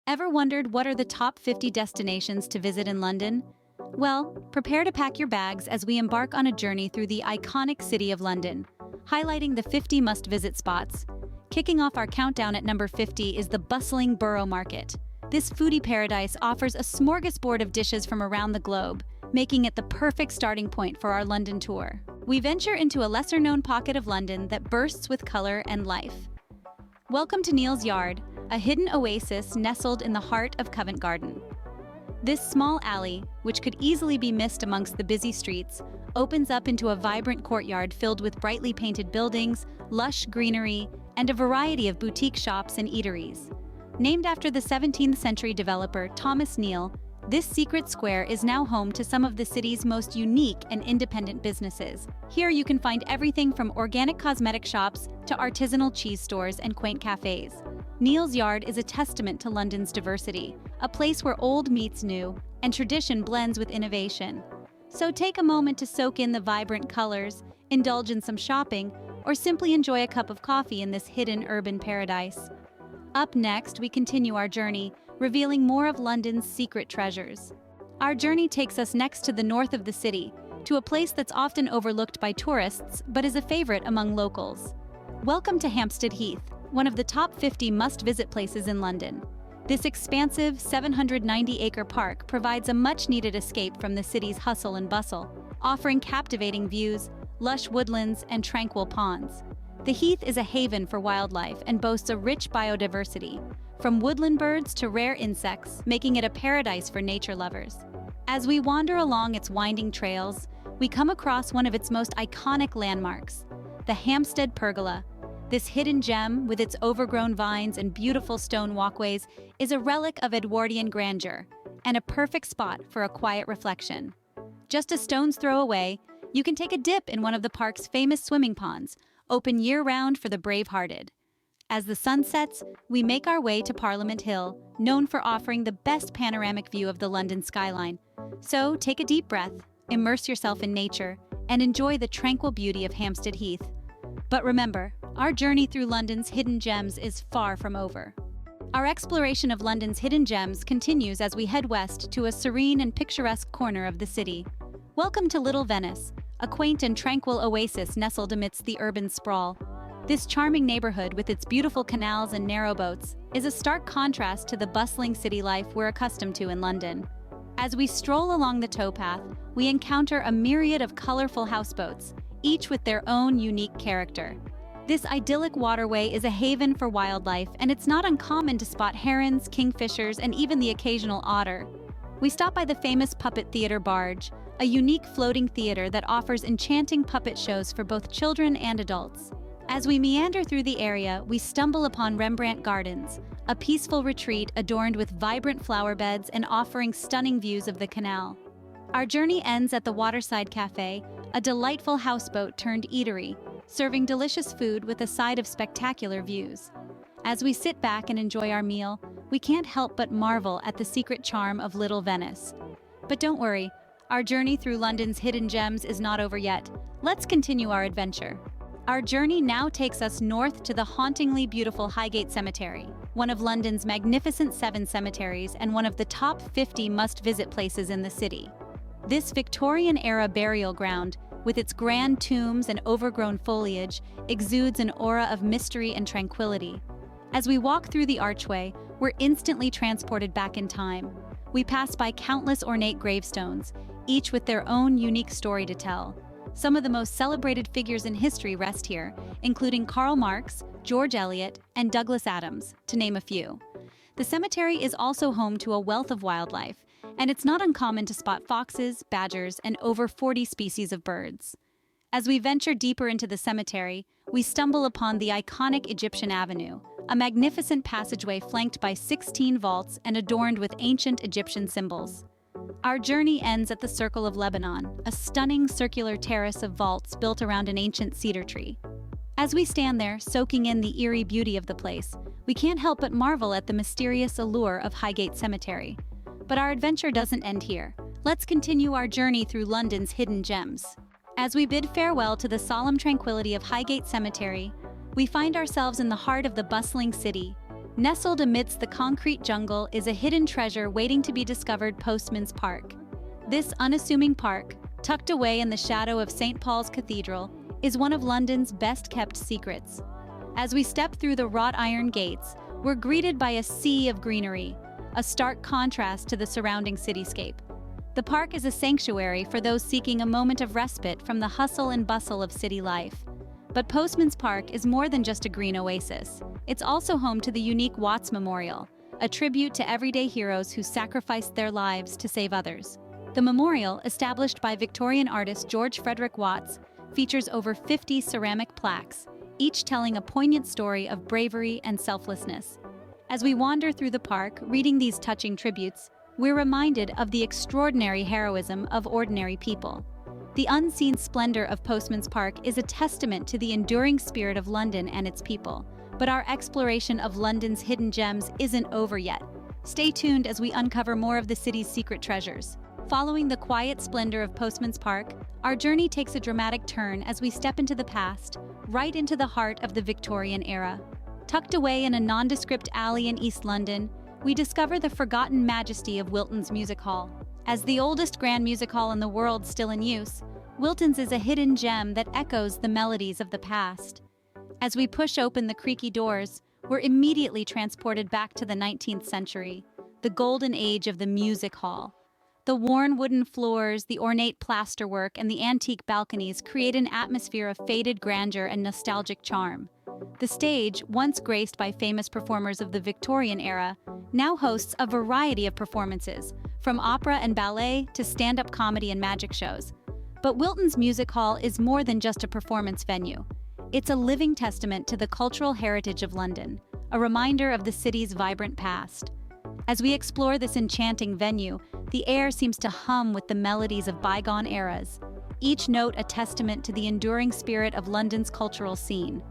Ever wondered what are the top 50 destinations to visit in London? Well, prepare to pack your bags as we embark on a journey through the iconic city of London, highlighting the 50 must-visit spots. Kicking off our countdown at number 50 is the bustling Borough Market. This foodie paradise offers a smorgasbord of dishes from around the globe, making it the perfect starting point for our London tour. We venture into a lesser-known pocket of London that bursts with color and life. Welcome to Neal's Yard, a hidden oasis nestled in the heart of Covent Garden. This small alley, which could easily be missed amongst the busy streets, opens up into a vibrant courtyard filled with brightly painted buildings, lush greenery, and a variety of boutique shops and eateries. Named after the 17th century developer Thomas Neal, this secret square is now home to some of the city's most unique and independent businesses. Here you can find everything from organic cosmetic shops to artisanal cheese stores and quaint cafes. Neal's Yard is a testament to London's diversity, a place where old meets new and tradition blends with innovation. So take a moment to soak in the vibrant colors, indulge in some shopping, or simply enjoy a cup of coffee in this hidden urban paradise. Up next, we continue our journey, revealing more of London's secret treasures. Our journey takes us next to the north of the city, to a place that's often overlooked by tourists but is a favorite among locals. Welcome to Hampstead Heath, one of the top 50 must-visit places in London. This expansive 790-acre park provides a much-needed escape from the city's hustle and bustle, offering captivating views, lush woodlands, and tranquil ponds. The Heath is a haven for wildlife and boasts a rich biodiversity, from woodland birds to rare insects, making it a paradise for nature lovers. As we wander along its winding trails, we come across one of its most iconic landmarks, the Hampstead Pergola. This hidden gem, with its overgrown vines and beautiful stone walkways, is a relic of Edwardian grandeur and a perfect spot for a quiet reflection. Just a stone's throw away, you can take a dip in one of the park's famous swimming ponds, open year-round for the brave-hearted. As the sun sets, we make our way to Parliament Hill, known for offering the best panoramic view of the London skyline. So take a deep breath, immerse yourself in nature, and enjoy the tranquil beauty of Hampstead Heath. But remember, our journey through London's hidden gems is far from over. Our exploration of London's hidden gems continues as we head west to a serene and picturesque corner of the city. Welcome to Little Venice, a quaint and tranquil oasis nestled amidst the urban sprawl. This charming neighborhood, with its beautiful canals and narrow boats, is a stark contrast to the bustling city life we're accustomed to in London. As we stroll along the towpath, we encounter a myriad of colorful houseboats, each with their own unique character. This idyllic waterway is a haven for wildlife, and it's not uncommon to spot herons, kingfishers, and even the occasional otter. We stop by the famous Puppet Theater Barge, a unique floating theater that offers enchanting puppet shows for both children and adults. As we meander through the area, we stumble upon Rembrandt Gardens, a peaceful retreat adorned with vibrant flower beds and offering stunning views of the canal. Our journey ends at the Waterside Cafe, a delightful houseboat turned eatery, serving delicious food with a side of spectacular views. As we sit back and enjoy our meal, we can't help but marvel at the secret charm of Little Venice. But don't worry, our journey through London's hidden gems is not over yet. Let's continue our adventure. Our journey now takes us north to the hauntingly beautiful Highgate Cemetery, one of London's magnificent 7 cemeteries and one of the top 50 must-visit places in the city. This Victorian-era burial ground, with its grand tombs and overgrown foliage, exudes an aura of mystery and tranquility. As we walk through the archway, we're instantly transported back in time. We pass by countless ornate gravestones, each with their own unique story to tell. Some of the most celebrated figures in history rest here, including Karl Marx, George Eliot, and Douglas Adams, to name a few. The cemetery is also home to a wealth of wildlife, and it's not uncommon to spot foxes, badgers, and over 40 species of birds. As we venture deeper into the cemetery, we stumble upon the iconic Egyptian Avenue, a magnificent passageway flanked by 16 vaults and adorned with ancient Egyptian symbols. Our journey ends at the Circle of Lebanon, a stunning circular terrace of vaults built around an ancient cedar tree. As we stand there, soaking in the eerie beauty of the place, we can't help but marvel at the mysterious allure of Highgate Cemetery. But our adventure doesn't end here. Let's continue our journey through London's hidden gems. As we bid farewell to the solemn tranquility of Highgate Cemetery, we find ourselves in the heart of the bustling city, Nestled amidst the concrete jungle is a hidden treasure waiting to be discovered: Postman's Park. This unassuming park, tucked away in the shadow of St. Paul's Cathedral, is one of London's best-kept secrets. As we step through the wrought iron gates, we're greeted by a sea of greenery, a stark contrast to the surrounding cityscape. The park is a sanctuary for those seeking a moment of respite from the hustle and bustle of city life. But Postman's Park is more than just a green oasis. It's also home to the unique Watts Memorial, a tribute to everyday heroes who sacrificed their lives to save others. The memorial, established by Victorian artist George Frederick Watts, features over 50 ceramic plaques, each telling a poignant story of bravery and selflessness. As we wander through the park, reading these touching tributes, we're reminded of the extraordinary heroism of ordinary people. The unseen splendor of Postman's Park is a testament to the enduring spirit of London and its people. But our exploration of London's hidden gems isn't over yet. Stay tuned as we uncover more of the city's secret treasures. Following the quiet splendor of Postman's Park, our journey takes a dramatic turn as we step into the past, right into the heart of the Victorian era. Tucked away in a nondescript alley in East London, we discover the forgotten majesty of Wilton's Music Hall. As the oldest grand music hall in the world still in use, Wilton's is a hidden gem that echoes the melodies of the past. As we push open the creaky doors, we're immediately transported back to the 19th century, the golden age of the music hall. The worn wooden floors, the ornate plasterwork, and the antique balconies create an atmosphere of faded grandeur and nostalgic charm. The stage, once graced by famous performers of the Victorian era, now hosts a variety of performances, from opera and ballet to stand-up comedy and magic shows. But Wilton's Music Hall is more than just a performance venue. It's a living testament to the cultural heritage of London, a reminder of the city's vibrant past. As we explore this enchanting venue, the air seems to hum with the melodies of bygone eras, each note a testament to the enduring spirit of London's cultural scene.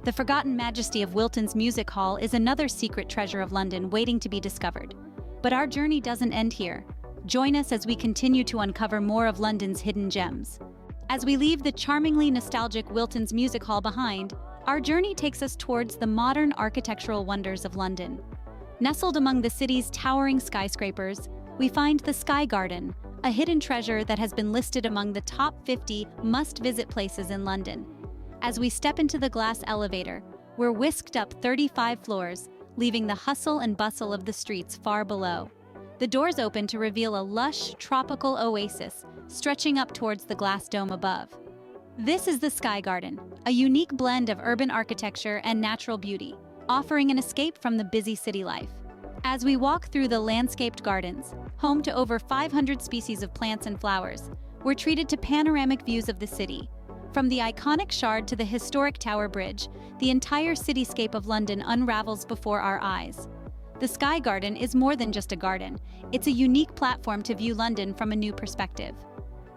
The forgotten majesty of Wilton's Music Hall is another secret treasure of London waiting to be discovered. But our journey doesn't end here. Join us as we continue to uncover more of London's hidden gems. As we leave the charmingly nostalgic Wilton's Music Hall behind, our journey takes us towards the modern architectural wonders of London. Nestled among the city's towering skyscrapers, we find the Sky Garden, a hidden treasure that has been listed among the top 50 must-visit places in London. As we step into the glass elevator, we're whisked up 35 floors, leaving the hustle and bustle of the streets far below. The doors open to reveal a lush, tropical oasis stretching up towards the glass dome above. This is the Sky Garden, a unique blend of urban architecture and natural beauty, offering an escape from the busy city life. As we walk through the landscaped gardens, home to over 500 species of plants and flowers, we're treated to panoramic views of the city. From the iconic Shard to the historic Tower Bridge, the entire cityscape of London unravels before our eyes. The Sky Garden is more than just a garden. It's a unique platform to view London from a new perspective.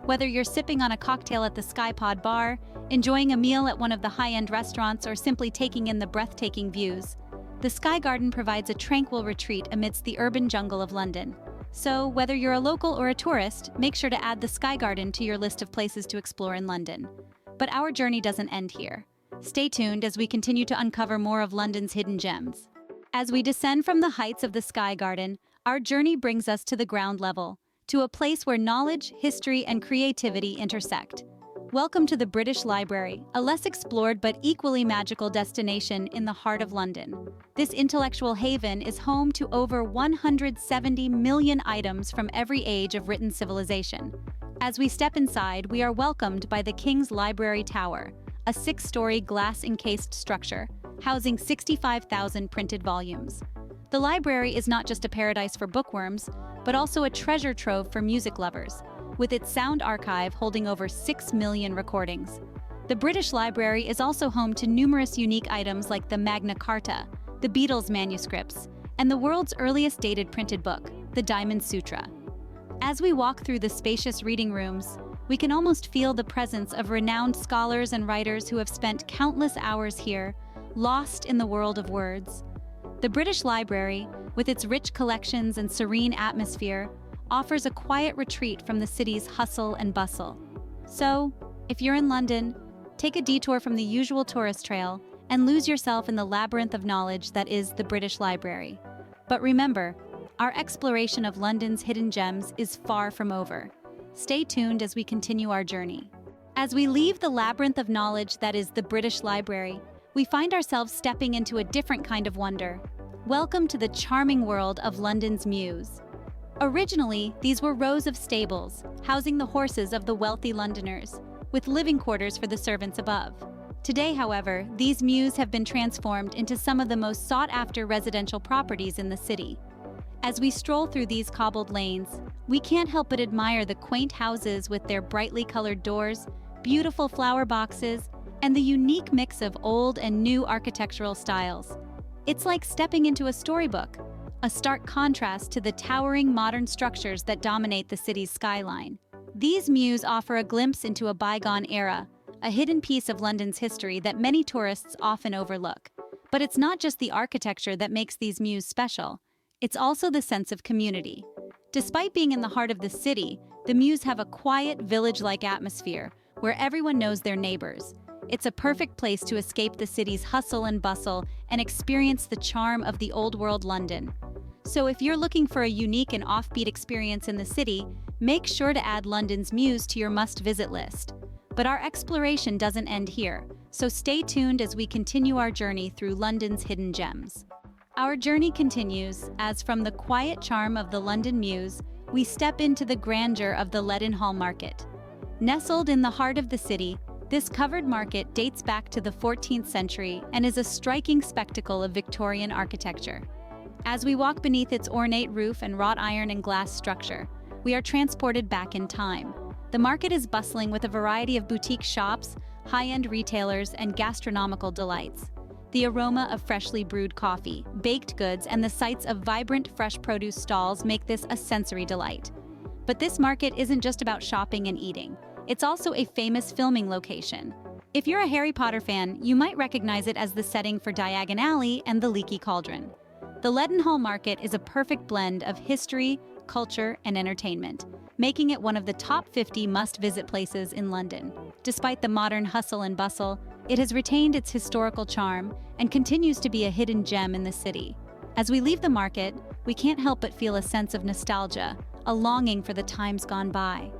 Whether you're sipping on a cocktail at the Sky Pod bar, enjoying a meal at one of the high-end restaurants, or simply taking in the breathtaking views, the Sky Garden provides a tranquil retreat amidst the urban jungle of London. So, whether you're a local or a tourist, make sure to add the Sky Garden to your list of places to explore in London. But our journey doesn't end here. Stay tuned as we continue to uncover more of London's hidden gems. As we descend from the heights of the Sky Garden, our journey brings us to the ground level, to a place where knowledge, history, and creativity intersect. Welcome to the British Library, a less explored but equally magical destination in the heart of London. This intellectual haven is home to over 170 million items from every age of written civilization. As we step inside, we are welcomed by the King's Library Tower, a 6-story glass-encased structure, housing 65,000 printed volumes. The library is not just a paradise for bookworms, but also a treasure trove for music lovers, with its sound archive holding over 6 million recordings. The British Library is also home to numerous unique items like the Magna Carta, the Beatles manuscripts, and the world's earliest dated printed book, the Diamond Sutra. As we walk through the spacious reading rooms, we can almost feel the presence of renowned scholars and writers who have spent countless hours here, lost in the world of words. The British Library, with its rich collections and serene atmosphere, offers a quiet retreat from the city's hustle and bustle. So, if you're in London, take a detour from the usual tourist trail and lose yourself in the labyrinth of knowledge that is the British Library. But remember, our exploration of London's hidden gems is far from over. Stay tuned as we continue our journey. As we leave the labyrinth of knowledge that is the British Library, we find ourselves stepping into a different kind of wonder. Welcome to the charming world of London's Mews. Originally, these were rows of stables, housing the horses of the wealthy Londoners, with living quarters for the servants above. Today, however, these mews have been transformed into some of the most sought-after residential properties in the city. As we stroll through these cobbled lanes, we can't help but admire the quaint houses with their brightly colored doors, beautiful flower boxes, and the unique mix of old and new architectural styles. It's like stepping into a storybook, a stark contrast to the towering modern structures that dominate the city's skyline. These mews offer a glimpse into a bygone era, a hidden piece of London's history that many tourists often overlook. But it's not just the architecture that makes these mews special, it's also the sense of community. Despite being in the heart of the city, the mews have a quiet, village-like atmosphere where everyone knows their neighbors. It's a perfect place to escape the city's hustle and bustle and experience the charm of the old-world London. So if you're looking for a unique and offbeat experience in the city, make sure to add London's mews to your must-visit list. But our exploration doesn't end here, so stay tuned as we continue our journey through London's hidden gems. Our journey continues as from the quiet charm of the London Mews, we step into the grandeur of the Leadenhall Market. Nestled in the heart of the city, this covered market dates back to the 14th century and is a striking spectacle of Victorian architecture. As we walk beneath its ornate roof and wrought iron and glass structure, we are transported back in time. The market is bustling with a variety of boutique shops, high-end retailers, and gastronomical delights. The aroma of freshly brewed coffee, baked goods, and the sights of vibrant, fresh produce stalls make this a sensory delight. But this market isn't just about shopping and eating. It's also a famous filming location. If you're a Harry Potter fan, you might recognize it as the setting for Diagon Alley and the Leaky Cauldron. The Leadenhall Market is a perfect blend of history, culture, and entertainment, making it one of the top 50 must-visit places in London. Despite the modern hustle and bustle, it has retained its historical charm and continues to be a hidden gem in the city. As we leave the market, we can't help but feel a sense of nostalgia, a longing for the times gone by.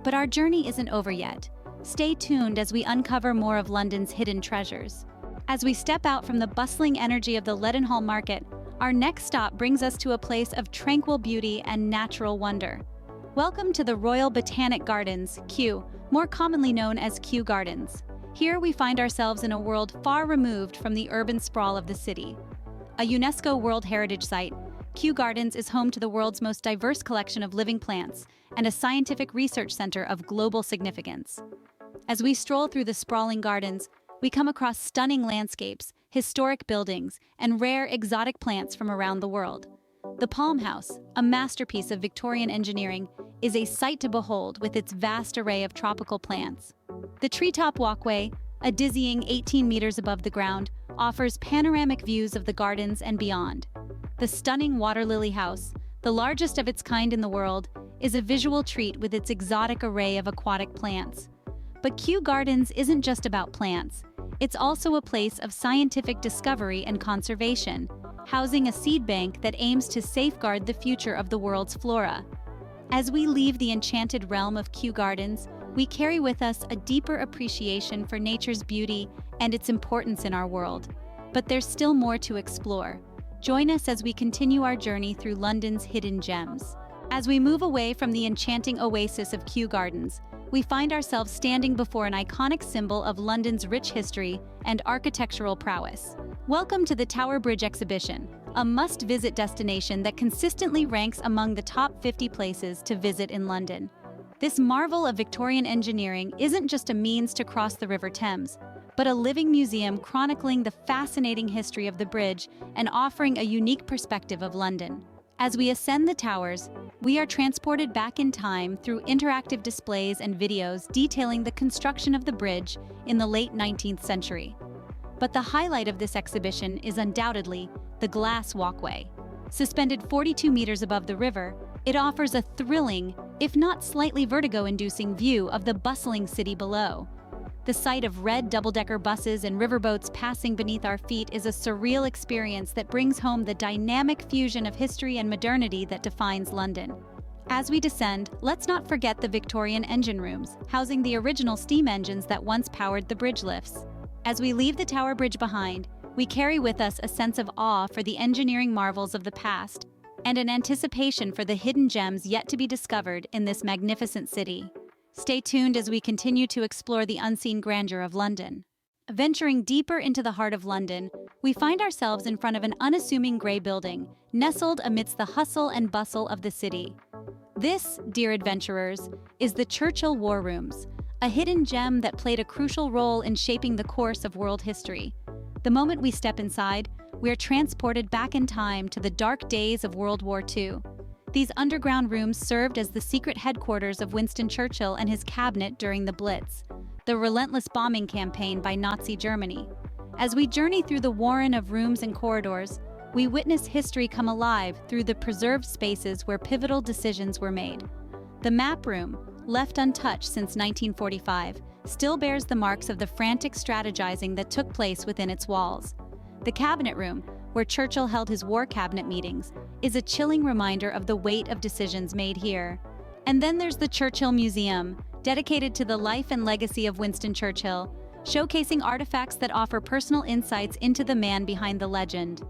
But our journey isn't over yet. Stay tuned as we uncover more of London's hidden treasures. As we step out from the bustling energy of the Leadenhall Market, our next stop brings us to a place of tranquil beauty and natural wonder. Welcome to the Royal Botanic Gardens, Kew, more commonly known as Kew Gardens. Here we find ourselves in a world far removed from the urban sprawl of the city. A UNESCO World Heritage Site, Kew Gardens is home to the world's most diverse collection of living plants and a scientific research center of global significance. As we stroll through the sprawling gardens, we come across stunning landscapes, historic buildings, and rare exotic plants from around the world. The Palm House, a masterpiece of Victorian engineering, is a sight to behold with its vast array of tropical plants. The Treetop Walkway, a dizzying 18 meters above the ground, offers panoramic views of the gardens and beyond. The stunning Water Lily House, the largest of its kind in the world, is a visual treat with its exotic array of aquatic plants. But Kew Gardens isn't just about plants. It's also a place of scientific discovery and conservation, housing a seed bank that aims to safeguard the future of the world's flora. As we leave the enchanted realm of Kew Gardens, we carry with us a deeper appreciation for nature's beauty and its importance in our world. But there's still more to explore. Join us as we continue our journey through London's hidden gems. As we move away from the enchanting oasis of Kew Gardens, we find ourselves standing before an iconic symbol of London's rich history and architectural prowess. Welcome to the Tower Bridge exhibition, a must-visit destination that consistently ranks among the top 50 places to visit in London. This marvel of Victorian engineering isn't just a means to cross the River Thames, but a living museum chronicling the fascinating history of the bridge and offering a unique perspective of London. As we ascend the towers, we are transported back in time through interactive displays and videos detailing the construction of the bridge in the late 19th century. But the highlight of this exhibition is undoubtedly the glass walkway. Suspended 42 meters above the river, it offers a thrilling, if not slightly vertigo-inducing view of the bustling city below. The sight of red double-decker buses and riverboats passing beneath our feet is a surreal experience that brings home the dynamic fusion of history and modernity that defines London. As we descend, let's not forget the Victorian engine rooms, housing the original steam engines that once powered the bridge lifts. As we leave the Tower Bridge behind, we carry with us a sense of awe for the engineering marvels of the past and an anticipation for the hidden gems yet to be discovered in this magnificent city. Stay tuned as we continue to explore the unseen grandeur of London. Venturing deeper into the heart of London, we find ourselves in front of an unassuming grey building, nestled amidst the hustle and bustle of the city. This, dear adventurers, is the Churchill War Rooms, a hidden gem that played a crucial role in shaping the course of world history. The moment we step inside, we are transported back in time to the dark days of World War II. These underground rooms served as the secret headquarters of Winston Churchill and his cabinet during the Blitz, the relentless bombing campaign by Nazi Germany. As we journey through the warren of rooms and corridors, we witness history come alive through the preserved spaces where pivotal decisions were made. The map room, left untouched since 1945, still bears the marks of the frantic strategizing that took place within its walls. The cabinet room, where Churchill held his war cabinet meetings, is a chilling reminder of the weight of decisions made here. And then there's the Churchill Museum, dedicated to the life and legacy of Winston Churchill, showcasing artifacts that offer personal insights into the man behind the legend.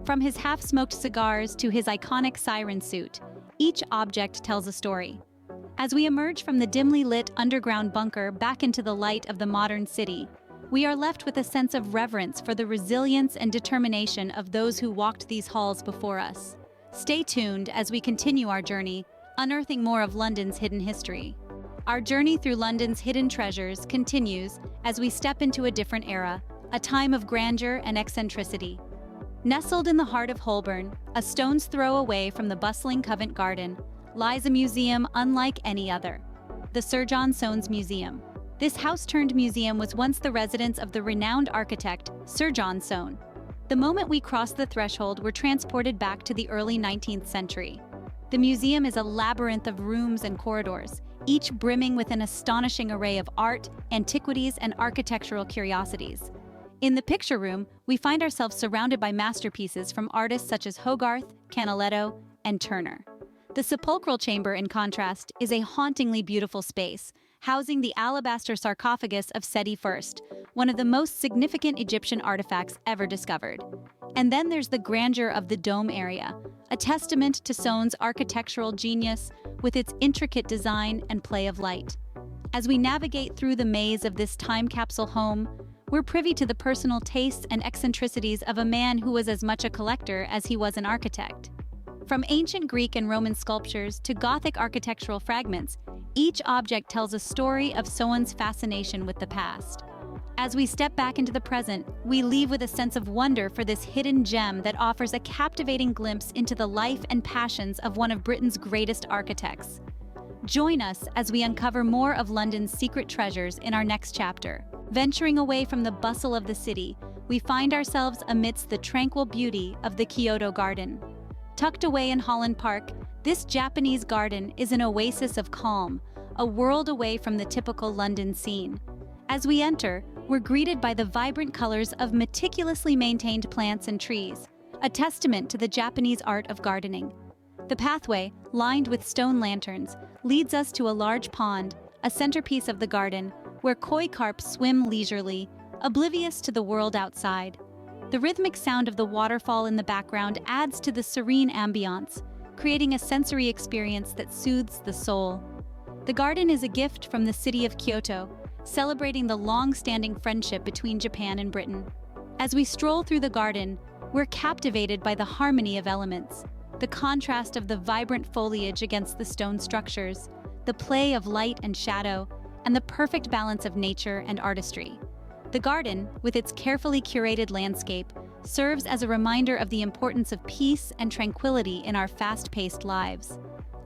From his half-smoked cigars to his iconic siren suit, each object tells a story. As we emerge from the dimly lit underground bunker back into the light of the modern city, we are left with a sense of reverence for the resilience and determination of those who walked these halls before us. Stay tuned as we continue our journey, unearthing more of London's hidden history. Our journey through London's hidden treasures continues as we step into a different era, a time of grandeur and eccentricity. Nestled in the heart of Holborn, a stone's throw away from the bustling Covent Garden, lies a museum unlike any other, the Sir John Soane's Museum. This house-turned museum was once the residence of the renowned architect, Sir John Soane. The moment we cross the threshold, we're transported back to the early 19th century. The museum is a labyrinth of rooms and corridors, each brimming with an astonishing array of art, antiquities, and architectural curiosities. In the picture room, we find ourselves surrounded by masterpieces from artists such as Hogarth, Canaletto, and Turner. The sepulchral chamber, in contrast, is a hauntingly beautiful space, housing the alabaster sarcophagus of Seti I, one of the most significant Egyptian artifacts ever discovered. And then there's the grandeur of the dome area, a testament to Soane's architectural genius with its intricate design and play of light. As we navigate through the maze of this time capsule home, we're privy to the personal tastes and eccentricities of a man who was as much a collector as he was an architect. From ancient Greek and Roman sculptures to Gothic architectural fragments, each object tells a story of Soane's fascination with the past. As we step back into the present, we leave with a sense of wonder for this hidden gem that offers a captivating glimpse into the life and passions of one of Britain's greatest architects. Join us as we uncover more of London's secret treasures in our next chapter. Venturing away from the bustle of the city, we find ourselves amidst the tranquil beauty of the Kyoto Garden. Tucked away in Holland Park, this Japanese garden is an oasis of calm, a world away from the typical London scene. As we enter, we're greeted by the vibrant colors of meticulously maintained plants and trees, a testament to the Japanese art of gardening. The pathway, lined with stone lanterns, leads us to a large pond, a centerpiece of the garden, where koi carp swim leisurely, oblivious to the world outside. The rhythmic sound of the waterfall in the background adds to the serene ambiance, creating a sensory experience that soothes the soul. The garden is a gift from the city of Kyoto, celebrating the long-standing friendship between Japan and Britain. As we stroll through the garden, we're captivated by the harmony of elements, the contrast of the vibrant foliage against the stone structures, the play of light and shadow, and the perfect balance of nature and artistry. The garden, with its carefully curated landscape, serves as a reminder of the importance of peace and tranquility in our fast-paced lives.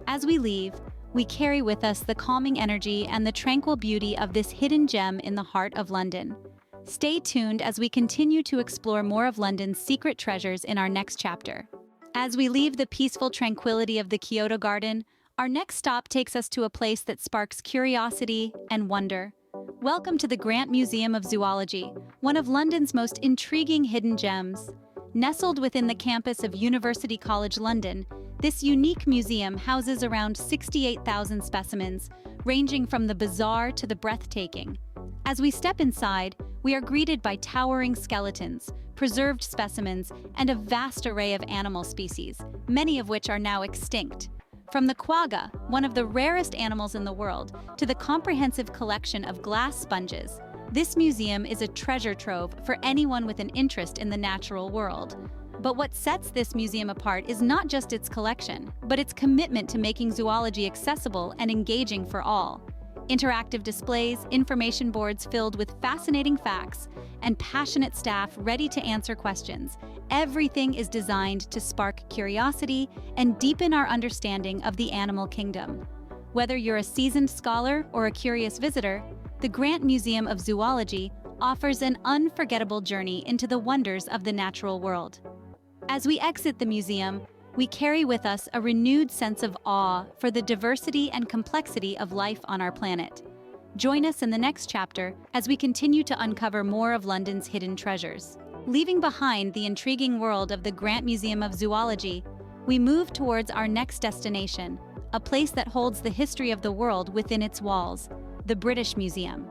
As we leave, we carry with us the calming energy and the tranquil beauty of this hidden gem in the heart of London. Stay tuned as we continue to explore more of London's secret treasures in our next chapter. As we leave the peaceful tranquility of the Kyoto Garden, our next stop takes us to a place that sparks curiosity and wonder, Welcome to the Grant Museum of Zoology, one of London's most intriguing hidden gems. Nestled within the campus of University College London, this unique museum houses around 68,000 specimens, ranging from the bizarre to the breathtaking. As we step inside, we are greeted by towering skeletons, preserved specimens, and a vast array of animal species, many of which are now extinct. From the quagga, one of the rarest animals in the world, to the comprehensive collection of glass sponges, this museum is a treasure trove for anyone with an interest in the natural world. But what sets this museum apart is not just its collection, but its commitment to making zoology accessible and engaging for all. Interactive displays, information boards filled with fascinating facts, and passionate staff ready to answer questions. Everything is designed to spark curiosity and deepen our understanding of the animal kingdom. Whether you're a seasoned scholar or a curious visitor, the Grant Museum of Zoology offers an unforgettable journey into the wonders of the natural world. As we exit the museum, we carry with us a renewed sense of awe for the diversity and complexity of life on our planet. Join us in the next chapter as we continue to uncover more of London's hidden treasures. Leaving behind the intriguing world of the Grant Museum of Zoology, we move towards our next destination, a place that holds the history of the world within its walls, the British Museum.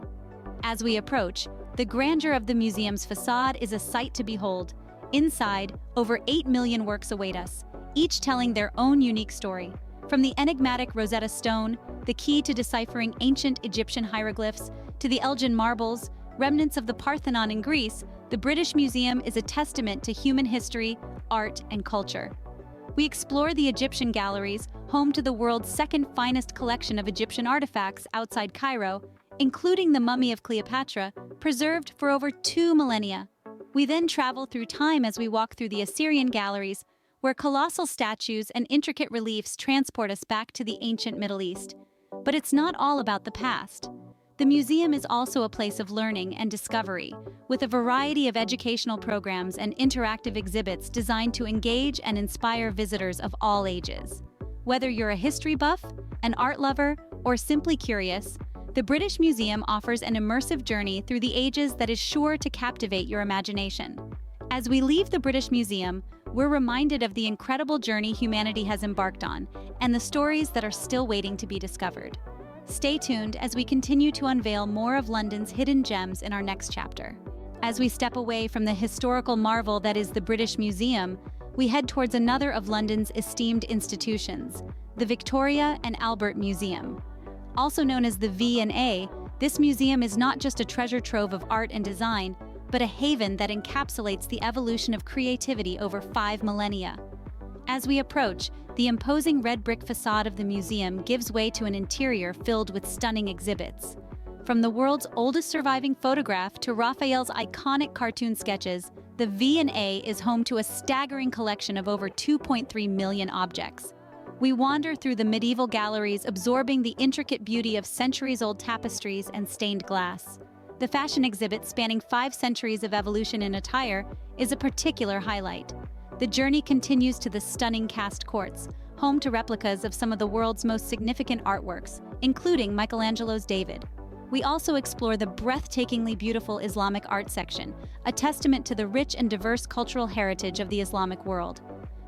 As we approach, the grandeur of the museum's facade is a sight to behold. Inside, over 8 million works await us, each telling their own unique story. From the enigmatic Rosetta Stone, the key to deciphering ancient Egyptian hieroglyphs, to the Elgin marbles, remnants of the Parthenon in Greece, the British Museum is a testament to human history, art, and culture. We explore the Egyptian galleries, home to the world's second finest collection of Egyptian artifacts outside Cairo, including the mummy of Cleopatra, preserved for over 2 millennia. We then travel through time as we walk through the Assyrian galleries, where colossal statues and intricate reliefs transport us back to the ancient Middle East. But it's not all about the past. The museum is also a place of learning and discovery, with a variety of educational programs and interactive exhibits designed to engage and inspire visitors of all ages. Whether you're a history buff, an art lover, or simply curious, the British Museum offers an immersive journey through the ages that is sure to captivate your imagination. As we leave the British Museum, we're reminded of the incredible journey humanity has embarked on and the stories that are still waiting to be discovered. Stay tuned as we continue to unveil more of London's hidden gems in our next chapter. As we step away from the historical marvel that is the British Museum, we head towards another of London's esteemed institutions, the Victoria and Albert Museum. Also known as the V&A, this museum is not just a treasure trove of art and design, but a haven that encapsulates the evolution of creativity over 5 millennia. As we approach, the imposing red brick facade of the museum gives way to an interior filled with stunning exhibits. From the world's oldest surviving photograph to Raphael's iconic cartoon sketches, the V&A is home to a staggering collection of over 2.3 million objects. We wander through the medieval galleries, absorbing the intricate beauty of centuries-old tapestries and stained glass. The fashion exhibit, spanning 5 centuries of evolution in attire, is a particular highlight. The journey continues to the stunning cast courts, home to replicas of some of the world's most significant artworks, including Michelangelo's David. We also explore the breathtakingly beautiful Islamic art section, a testament to the rich and diverse cultural heritage of the Islamic world.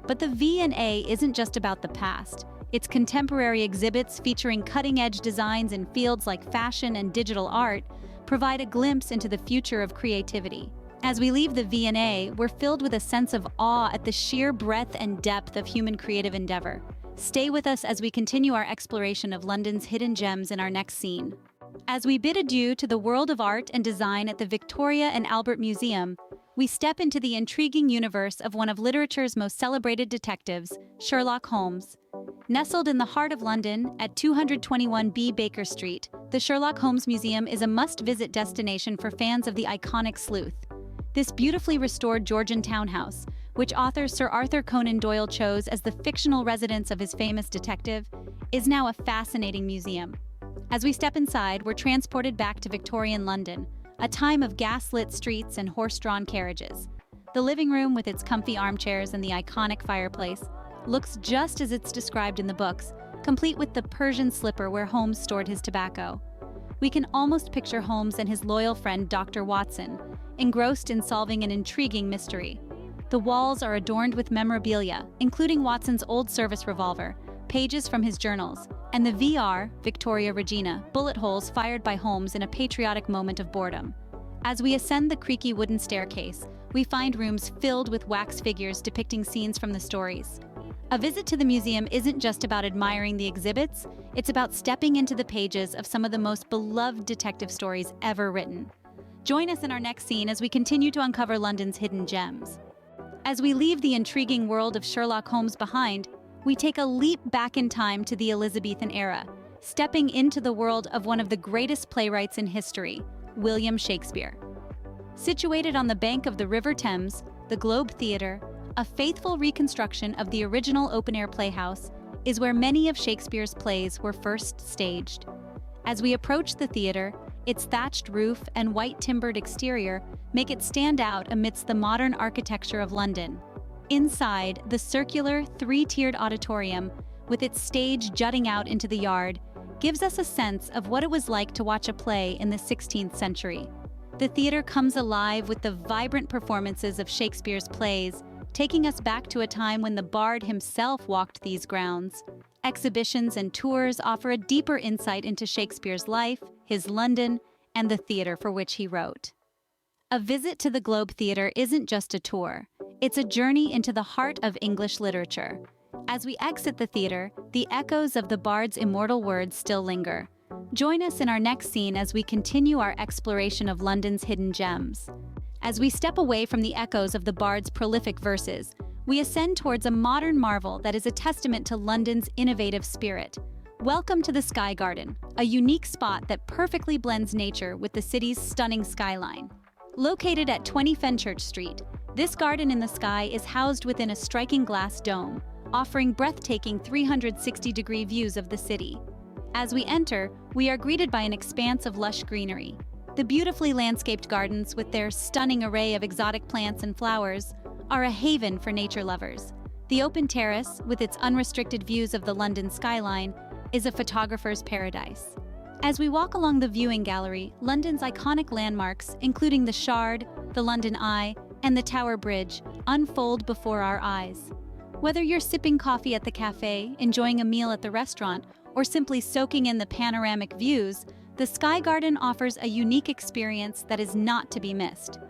But the V&A isn't just about the past. Its contemporary exhibits, featuring cutting-edge designs in fields like fashion and digital art, provide a glimpse into the future of creativity. As we leave the V&A, we're filled with a sense of awe at the sheer breadth and depth of human creative endeavor. Stay with us as we continue our exploration of London's hidden gems in our next scene. As we bid adieu to the world of art and design at the Victoria and Albert Museum, we step into the intriguing universe of one of literature's most celebrated detectives, Sherlock Holmes. Nestled in the heart of London at 221B Baker Street, the Sherlock Holmes Museum is a must-visit destination for fans of the iconic sleuth. This beautifully restored Georgian townhouse, which author Sir Arthur Conan Doyle chose as the fictional residence of his famous detective, is now a fascinating museum. As we step inside, we're transported back to Victorian London, a time of gas-lit streets and horse-drawn carriages. The living room, with its comfy armchairs and the iconic fireplace, looks just as it's described in the books, complete with the Persian slipper where Holmes stored his tobacco. We can almost picture Holmes and his loyal friend Dr. Watson, engrossed in solving an intriguing mystery. The walls are adorned with memorabilia, including Watson's old service revolver, pages from his journals, and the VR, Victoria Regina, bullet holes fired by Holmes in a patriotic moment of boredom. As we ascend the creaky wooden staircase, we find rooms filled with wax figures depicting scenes from the stories. A visit to the museum isn't just about admiring the exhibits, it's about stepping into the pages of some of the most beloved detective stories ever written. Join us in our next scene as we continue to uncover London's hidden gems. As we leave the intriguing world of Sherlock Holmes behind, we take a leap back in time to the Elizabethan era, stepping into the world of one of the greatest playwrights in history, William Shakespeare. Situated on the bank of the River Thames, the Globe Theatre, a faithful reconstruction of the original open-air playhouse, is where many of Shakespeare's plays were first staged. As we approach the theatre, its thatched roof and white-timbered exterior make it stand out amidst the modern architecture of London. Inside, the circular, three-tiered auditorium, with its stage jutting out into the yard, gives us a sense of what it was like to watch a play in the 16th century. The theatre comes alive with the vibrant performances of Shakespeare's plays, taking us back to a time when the bard himself walked these grounds. Exhibitions and tours offer a deeper insight into Shakespeare's life, his London, and the theatre for which he wrote. A visit to the Globe Theatre isn't just a tour. It's a journey into the heart of English literature. As we exit the theatre, the echoes of the bard's immortal words still linger. Join us in our next scene as we continue our exploration of London's hidden gems. As we step away from the echoes of the bard's prolific verses, we ascend towards a modern marvel that is a testament to London's innovative spirit. Welcome to the Sky Garden, a unique spot that perfectly blends nature with the city's stunning skyline. Located at 20 Fenchurch Street, this garden in the sky is housed within a striking glass dome, offering breathtaking 360-degree views of the city. As we enter, we are greeted by an expanse of lush greenery. The beautifully landscaped gardens, with their stunning array of exotic plants and flowers, are a haven for nature lovers. The open terrace, with its unrestricted views of the London skyline, is a photographer's paradise. As we walk along the viewing gallery, London's iconic landmarks, including the Shard, the London Eye, and the Tower Bridge, unfold before our eyes. Whether you're sipping coffee at the cafe, enjoying a meal at the restaurant, or simply soaking in the panoramic views, the Sky Garden offers a unique experience that is not to be missed.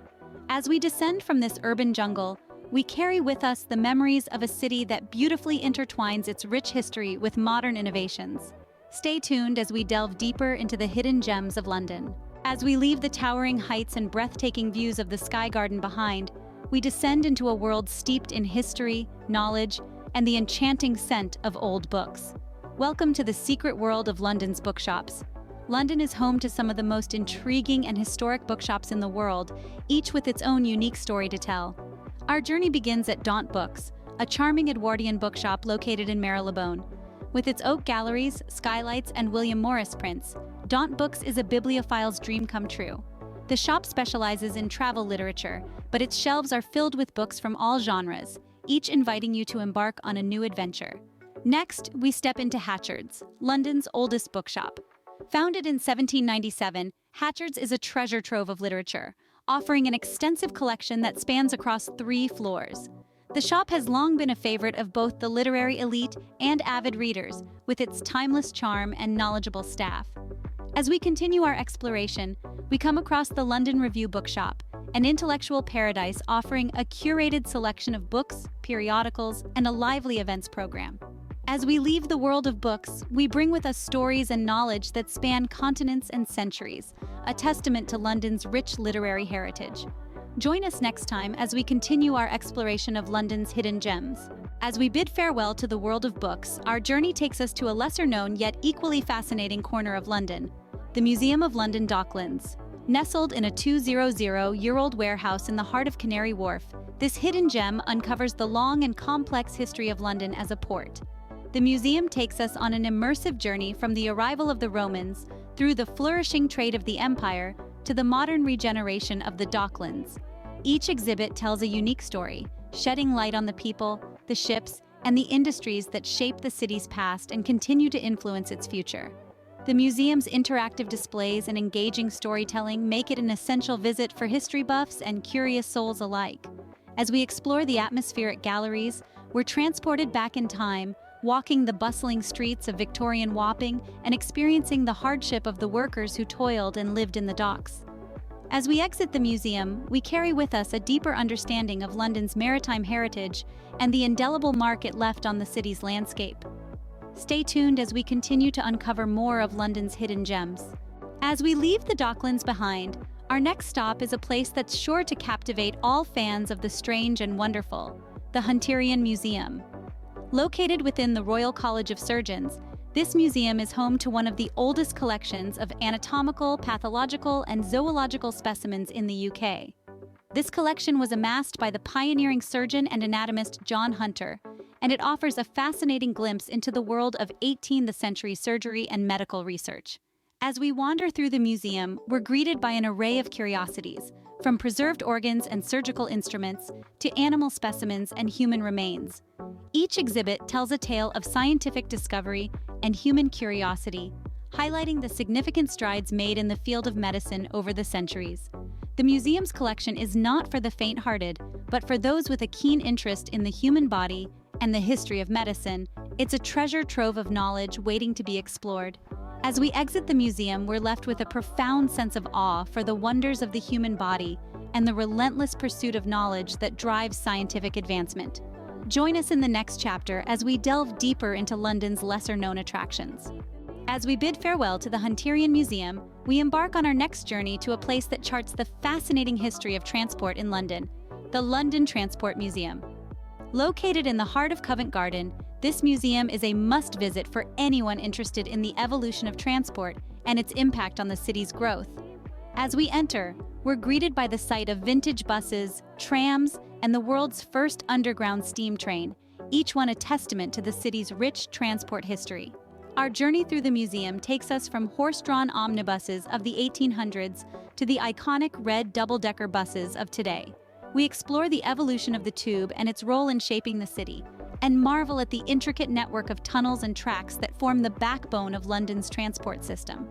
As we descend from this urban jungle, we carry with us the memories of a city that beautifully intertwines its rich history with modern innovations. Stay tuned as we delve deeper into the hidden gems of London. As we leave the towering heights and breathtaking views of the Sky Garden behind, we descend into a world steeped in history, knowledge, and the enchanting scent of old books. Welcome to the secret world of London's bookshops. London is home to some of the most intriguing and historic bookshops in the world, each with its own unique story to tell. Our journey begins at Daunt Books, a charming Edwardian bookshop located in Marylebone. With its oak galleries, skylights, and William Morris prints, Daunt Books is a bibliophile's dream come true. The shop specializes in travel literature, but its shelves are filled with books from all genres, each inviting you to embark on a new adventure. Next, we step into Hatchard's, London's oldest bookshop. Founded in 1797, Hatchard's is a treasure trove of literature, offering an extensive collection that spans across 3 floors. The shop has long been a favorite of both the literary elite and avid readers, with its timeless charm and knowledgeable staff. As we continue our exploration, we come across the London Review Bookshop, an intellectual paradise offering a curated selection of books, periodicals, and a lively events program. As we leave the world of books, we bring with us stories and knowledge that span continents and centuries, a testament to London's rich literary heritage. Join us next time as we continue our exploration of London's hidden gems. As we bid farewell to the world of books, our journey takes us to a lesser-known yet equally fascinating corner of London, the Museum of London Docklands. Nestled in a 200-year-old warehouse in the heart of Canary Wharf, this hidden gem uncovers the long and complex history of London as a port. The museum takes us on an immersive journey from the arrival of the Romans, through the flourishing trade of the empire, to the modern regeneration of the Docklands. Each exhibit tells a unique story, shedding light on the people, the ships, and the industries that shape the city's past and continue to influence its future. The museum's interactive displays and engaging storytelling make it an essential visit for history buffs and curious souls alike. As we explore the atmospheric galleries, we're transported back in time, walking the bustling streets of Victorian Wapping and experiencing the hardship of the workers who toiled and lived in the docks. As we exit the museum, we carry with us a deeper understanding of London's maritime heritage and the indelible mark it left on the city's landscape. Stay tuned as we continue to uncover more of London's hidden gems. As we leave the Docklands behind, our next stop is a place that's sure to captivate all fans of the strange and wonderful, the Hunterian Museum. Located within the Royal College of Surgeons, this museum is home to one of the oldest collections of anatomical, pathological, and zoological specimens in the UK. This collection was amassed by the pioneering surgeon and anatomist John Hunter, and it offers a fascinating glimpse into the world of 18th century surgery and medical research. As we wander through the museum, we're greeted by an array of curiosities, from preserved organs and surgical instruments to animal specimens and human remains. Each exhibit tells a tale of scientific discovery and human curiosity, highlighting the significant strides made in the field of medicine over the centuries. The museum's collection is not for the faint-hearted, but for those with a keen interest in the human body and the history of medicine. It's a treasure trove of knowledge waiting to be explored. As we exit the museum, we're left with a profound sense of awe for the wonders of the human body and the relentless pursuit of knowledge that drives scientific advancement. Join us in the next chapter as we delve deeper into London's lesser-known attractions. As we bid farewell to the Hunterian Museum, we embark on our next journey to a place that charts the fascinating history of transport in London, the London Transport Museum. Located in the heart of Covent Garden, this museum is a must-visit for anyone interested in the evolution of transport and its impact on the city's growth. As we enter, we're greeted by the sight of vintage buses, trams, and the world's first underground steam train, each one a testament to the city's rich transport history. Our journey through the museum takes us from horse-drawn omnibuses of the 1800s to the iconic red double-decker buses of today. We explore the evolution of the tube and its role in shaping the city, and marvel at the intricate network of tunnels and tracks that form the backbone of London's transport system.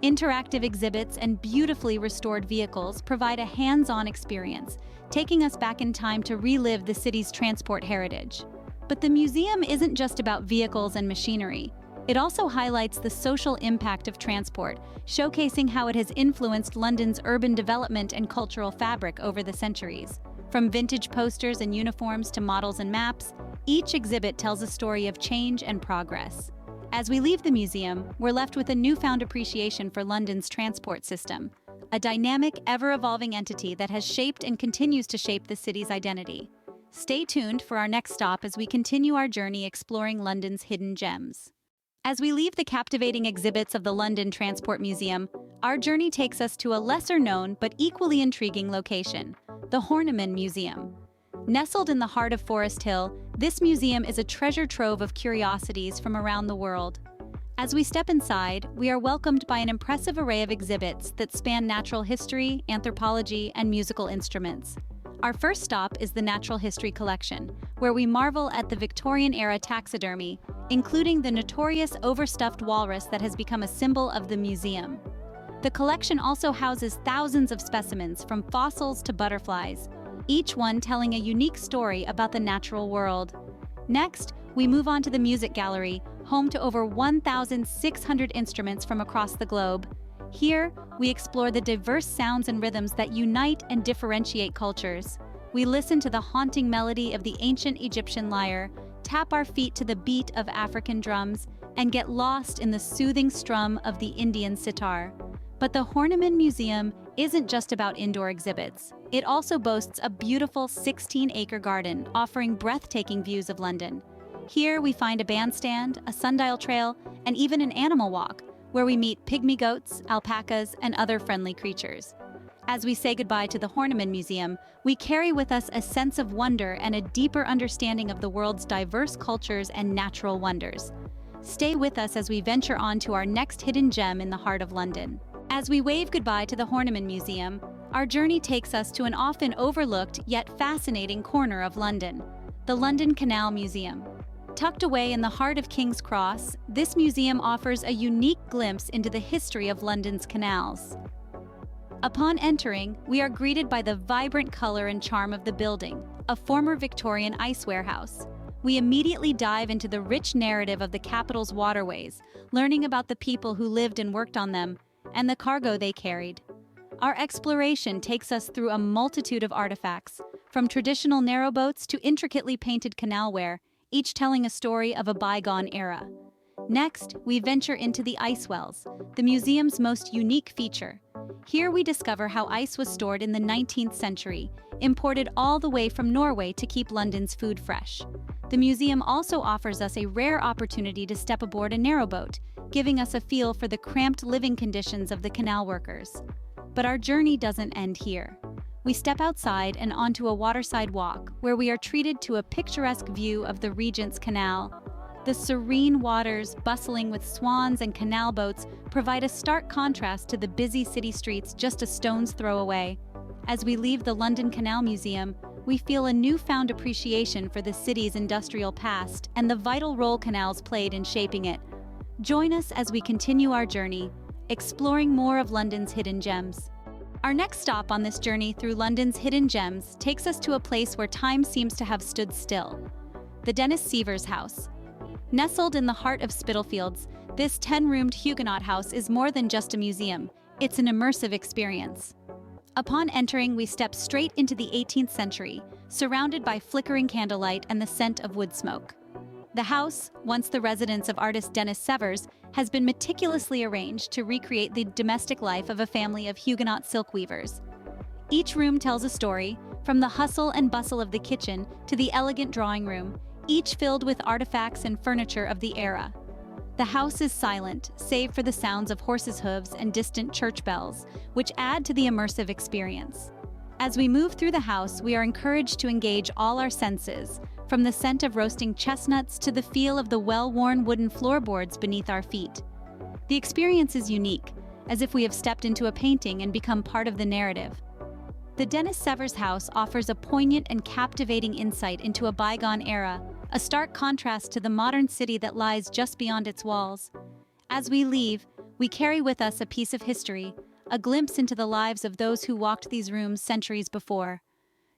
Interactive exhibits and beautifully restored vehicles provide a hands-on experience, taking us back in time to relive the city's transport heritage. But the museum isn't just about vehicles and machinery. It also highlights the social impact of transport, showcasing how it has influenced London's urban development and cultural fabric over the centuries. From vintage posters and uniforms to models and maps, each exhibit tells a story of change and progress. As we leave the museum, we're left with a newfound appreciation for London's transport system, a dynamic, ever-evolving entity that has shaped and continues to shape the city's identity. Stay tuned for our next stop as we continue our journey exploring London's hidden gems. As we leave the captivating exhibits of the London Transport Museum, our journey takes us to a lesser-known but equally intriguing location, the Horniman Museum. Nestled in the heart of Forest Hill, this museum is a treasure trove of curiosities from around the world. As we step inside, we are welcomed by an impressive array of exhibits that span natural history, anthropology, and musical instruments. Our first stop is the Natural History Collection, where we marvel at the Victorian-era taxidermy, including the notorious overstuffed walrus that has become a symbol of the museum. The collection also houses thousands of specimens from fossils to butterflies, each one telling a unique story about the natural world. Next, we move on to the Music Gallery, home to over 1,600 instruments from across the globe. Here, we explore the diverse sounds and rhythms that unite and differentiate cultures. We listen to the haunting melody of the ancient Egyptian lyre, tap our feet to the beat of African drums, and get lost in the soothing strum of the Indian sitar. But the Horniman Museum isn't just about indoor exhibits. It also boasts a beautiful 16-acre garden offering breathtaking views of London. Here we find a bandstand, a sundial trail, and even an animal walk, where we meet pygmy goats, alpacas, and other friendly creatures. As we say goodbye to the Horniman Museum, we carry with us a sense of wonder and a deeper understanding of the world's diverse cultures and natural wonders. Stay with us as we venture on to our next hidden gem in the heart of London. As we wave goodbye to the Horniman Museum, our journey takes us to an often overlooked yet fascinating corner of London, the London Canal Museum. Tucked away in the heart of King's Cross, this museum offers a unique glimpse into the history of London's canals. Upon entering, we are greeted by the vibrant color and charm of the building, a former Victorian ice warehouse. We immediately dive into the rich narrative of the capital's waterways, learning about the people who lived and worked on them, and the cargo they carried. Our exploration takes us through a multitude of artifacts, from traditional narrowboats to intricately painted canalware, each telling a story of a bygone era. Next, we venture into the ice wells, the museum's most unique feature. Here we discover how ice was stored in the 19th century, imported all the way from Norway to keep London's food fresh. The museum also offers us a rare opportunity to step aboard a narrowboat, giving us a feel for the cramped living conditions of the canal workers. But our journey doesn't end here. We step outside and onto a waterside walk, where we are treated to a picturesque view of the Regent's Canal. The serene waters, bustling with swans and canal boats, provide a stark contrast to the busy city streets just a stone's throw away. As we leave the London Canal Museum, we feel a newfound appreciation for the city's industrial past and the vital role canals played in shaping it. Join us as we continue our journey, exploring more of London's hidden gems. Our next stop on this journey through London's hidden gems takes us to a place where time seems to have stood still: the Dennis Sievers House. Nestled in the heart of Spitalfields, this 10-roomed Huguenot house is more than just a museum. It's an immersive experience. Upon entering, we step straight into the 18th century, surrounded by flickering candlelight and the scent of wood smoke. The house, once the residence of artist Dennis Sievers, has been meticulously arranged to recreate the domestic life of a family of Huguenot silk weavers. Each room tells a story, from the hustle and bustle of the kitchen to the elegant drawing room, each filled with artifacts and furniture of the era. The house is silent, save for the sounds of horses' hooves and distant church bells, which add to the immersive experience. As we move through the house, we are encouraged to engage all our senses, from the scent of roasting chestnuts to the feel of the well-worn wooden floorboards beneath our feet. The experience is unique, as if we have stepped into a painting and become part of the narrative. The Dennis Sievers house offers a poignant and captivating insight into a bygone era, a stark contrast to the modern city that lies just beyond its walls. As we leave, we carry with us a piece of history, a glimpse into the lives of those who walked these rooms centuries before.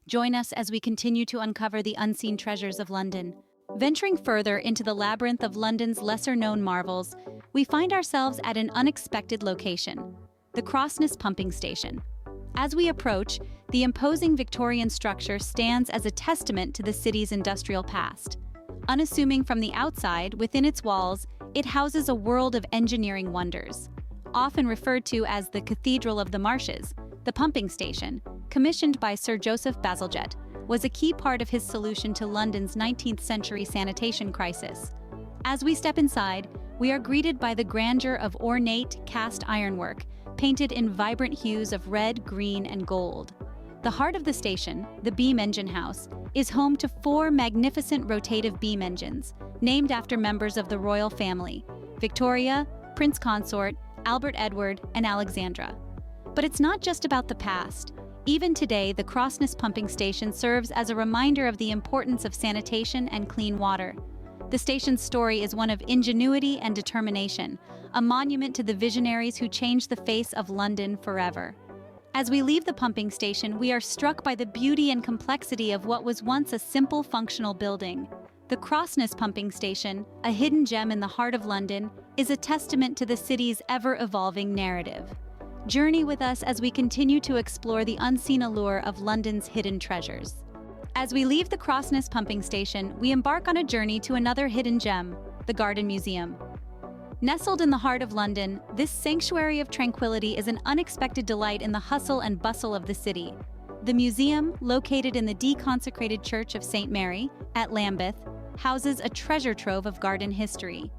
Join us as we continue to uncover the unseen treasures of London. Venturing further into the labyrinth of London's lesser-known marvels, we find ourselves at an unexpected location: the Crossness pumping station. As we approach, the imposing Victorian structure stands as a testament to the city's industrial past. Unassuming from the outside, within its walls, it houses a world of engineering wonders. Often referred to as the Cathedral of the Marshes, the pumping station, commissioned by Sir Joseph Bazalgette, was a key part of his solution to London's 19th century sanitation crisis. As we step inside, we are greeted by the grandeur of ornate cast ironwork, painted in vibrant hues of red, green, and gold. The heart of the station, the beam engine house, is home to 4 magnificent rotative beam engines, named after members of the royal family: Victoria, Prince Consort, Albert Edward, and Alexandra. But it's not just about the past. Even today, the Crossness pumping station serves as a reminder of the importance of sanitation and clean water. The station's story is one of ingenuity and determination, a monument to the visionaries who changed the face of London forever. As we leave the pumping station, we are struck by the beauty and complexity of what was once a simple, functional building. The Crossness pumping station, a hidden gem in the heart of London, is a testament to the city's ever-evolving narrative. Journey with us as we continue to explore the unseen allure of London's hidden treasures. As we leave the Crossness pumping station, we embark on a journey to another hidden gem, the Garden Museum. Nestled in the heart of London, this sanctuary of tranquility is an unexpected delight in the hustle and bustle of the city. The museum, located in the deconsecrated Church of St. Mary at Lambeth, houses a treasure trove of garden history.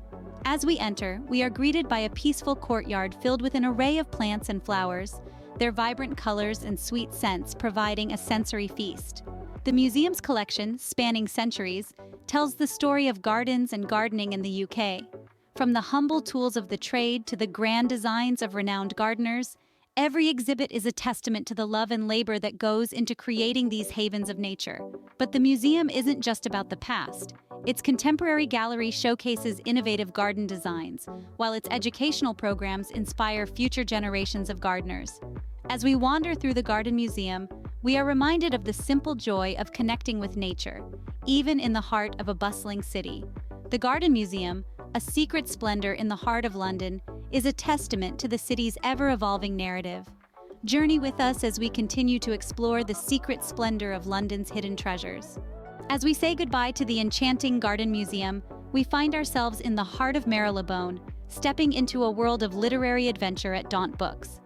As we enter, we are greeted by a peaceful courtyard filled with an array of plants and flowers, their vibrant colors and sweet scents providing a sensory feast. The museum's collection, spanning centuries, tells the story of gardens and gardening in the UK. From the humble tools of the trade to the grand designs of renowned gardeners, every exhibit is a testament to the love and labor that goes into creating these havens of nature. But the museum isn't just about the past. Its contemporary gallery showcases innovative garden designs, while its educational programs inspire future generations of gardeners. As we wander through the Garden Museum, we are reminded of the simple joy of connecting with nature, even in the heart of a bustling city. The Garden Museum, a secret splendor in the heart of London, is a testament to the city's ever-evolving narrative. Journey with us as we continue to explore the secret splendor of London's hidden treasures. As we say goodbye to the enchanting Garden Museum, we find ourselves in the heart of Marylebone, stepping into a world of literary adventure at Daunt Books.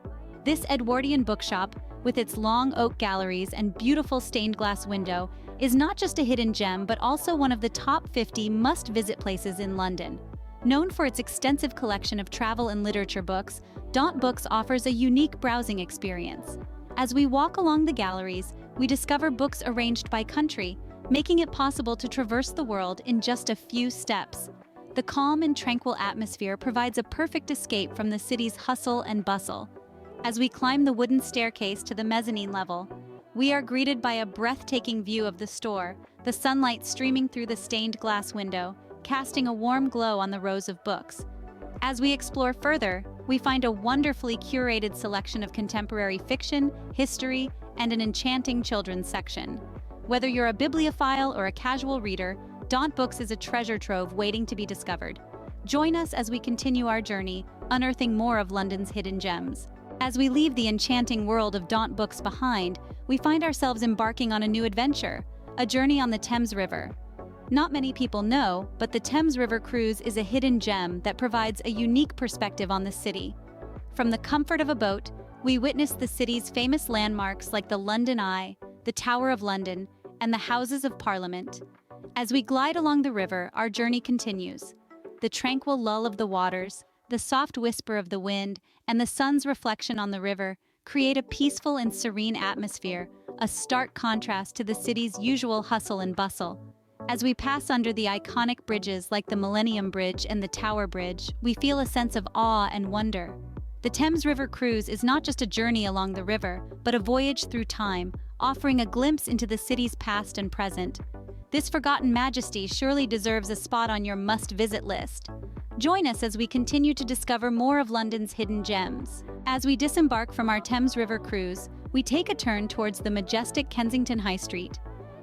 This Edwardian bookshop, with its long oak galleries and beautiful stained glass window, is not just a hidden gem but also one of the top 50 must-visit places in London. Known for its extensive collection of travel and literature books, Daunt Books offers a unique browsing experience. As we walk along the galleries, we discover books arranged by country, making it possible to traverse the world in just a few steps. The calm and tranquil atmosphere provides a perfect escape from the city's hustle and bustle. As we climb the wooden staircase to the mezzanine level, we are greeted by a breathtaking view of the store, the sunlight streaming through the stained glass window, casting a warm glow on the rows of books. As we explore further, we find a wonderfully curated selection of contemporary fiction, history, and an enchanting children's section. Whether you're a bibliophile or a casual reader, Daunt Books is a treasure trove waiting to be discovered. Join us as we continue our journey, unearthing more of London's hidden gems. As we leave the enchanting world of Daunt Books behind, we find ourselves embarking on a new adventure, a journey on the Thames River. Not many people know, but the Thames River cruise is a hidden gem that provides a unique perspective on the city. From the comfort of a boat, we witness the city's famous landmarks like the London Eye, the Tower of London, and the Houses of Parliament. As we glide along the river, our journey continues. The tranquil lull of the waters, the soft whisper of the wind, and the sun's reflection on the river create a peaceful and serene atmosphere, a stark contrast to the city's usual hustle and bustle. As we pass under the iconic bridges like the Millennium Bridge and the Tower Bridge, we feel a sense of awe and wonder. The Thames River cruise is not just a journey along the river, but a voyage through time, offering a glimpse into the city's past and present. This forgotten majesty surely deserves a spot on your must-visit list. Join us as we continue to discover more of London's hidden gems. As we disembark from our Thames River cruise, we take a turn towards the majestic Kensington High Street.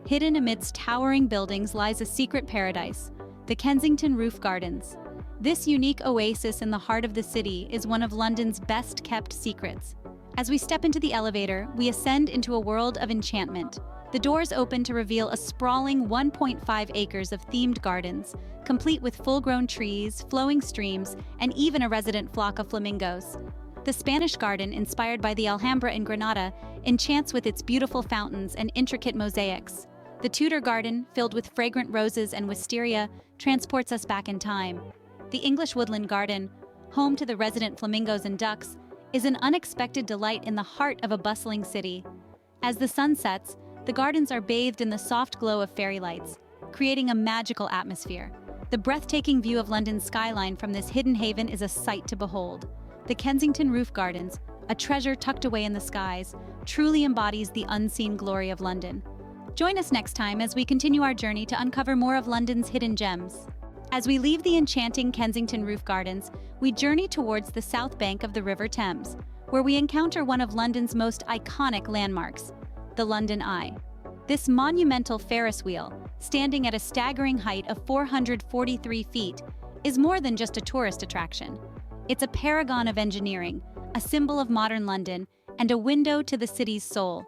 Hidden amidst towering buildings lies a secret paradise, the Kensington Roof Gardens. This unique oasis in the heart of the city is one of London's best-kept secrets. As we step into the elevator, we ascend into a world of enchantment. The doors open to reveal a sprawling 1.5 acres of themed gardens, complete with full-grown trees, flowing streams, and even a resident flock of flamingos. The Spanish Garden, inspired by the Alhambra in Granada, enchants with its beautiful fountains and intricate mosaics. The Tudor Garden, filled with fragrant roses and wisteria, transports us back in time. The English Woodland Garden, home to the resident flamingos and ducks, is an unexpected delight in the heart of a bustling city. As the sun sets, the gardens are bathed in the soft glow of fairy lights, creating a magical atmosphere. The breathtaking view of London's skyline from this hidden haven is a sight to behold. The Kensington Roof Gardens, a treasure tucked away in the skies, truly embodies the unseen glory of London. Join us next time as we continue our journey to uncover more of London's hidden gems. As we leave the enchanting Kensington Roof Gardens, we journey towards the south bank of the River Thames, where we encounter one of London's most iconic landmarks, the London Eye. This monumental Ferris wheel, standing at a staggering height of 443 feet, is more than just a tourist attraction. It's a paragon of engineering, a symbol of modern London, and a window to the city's soul.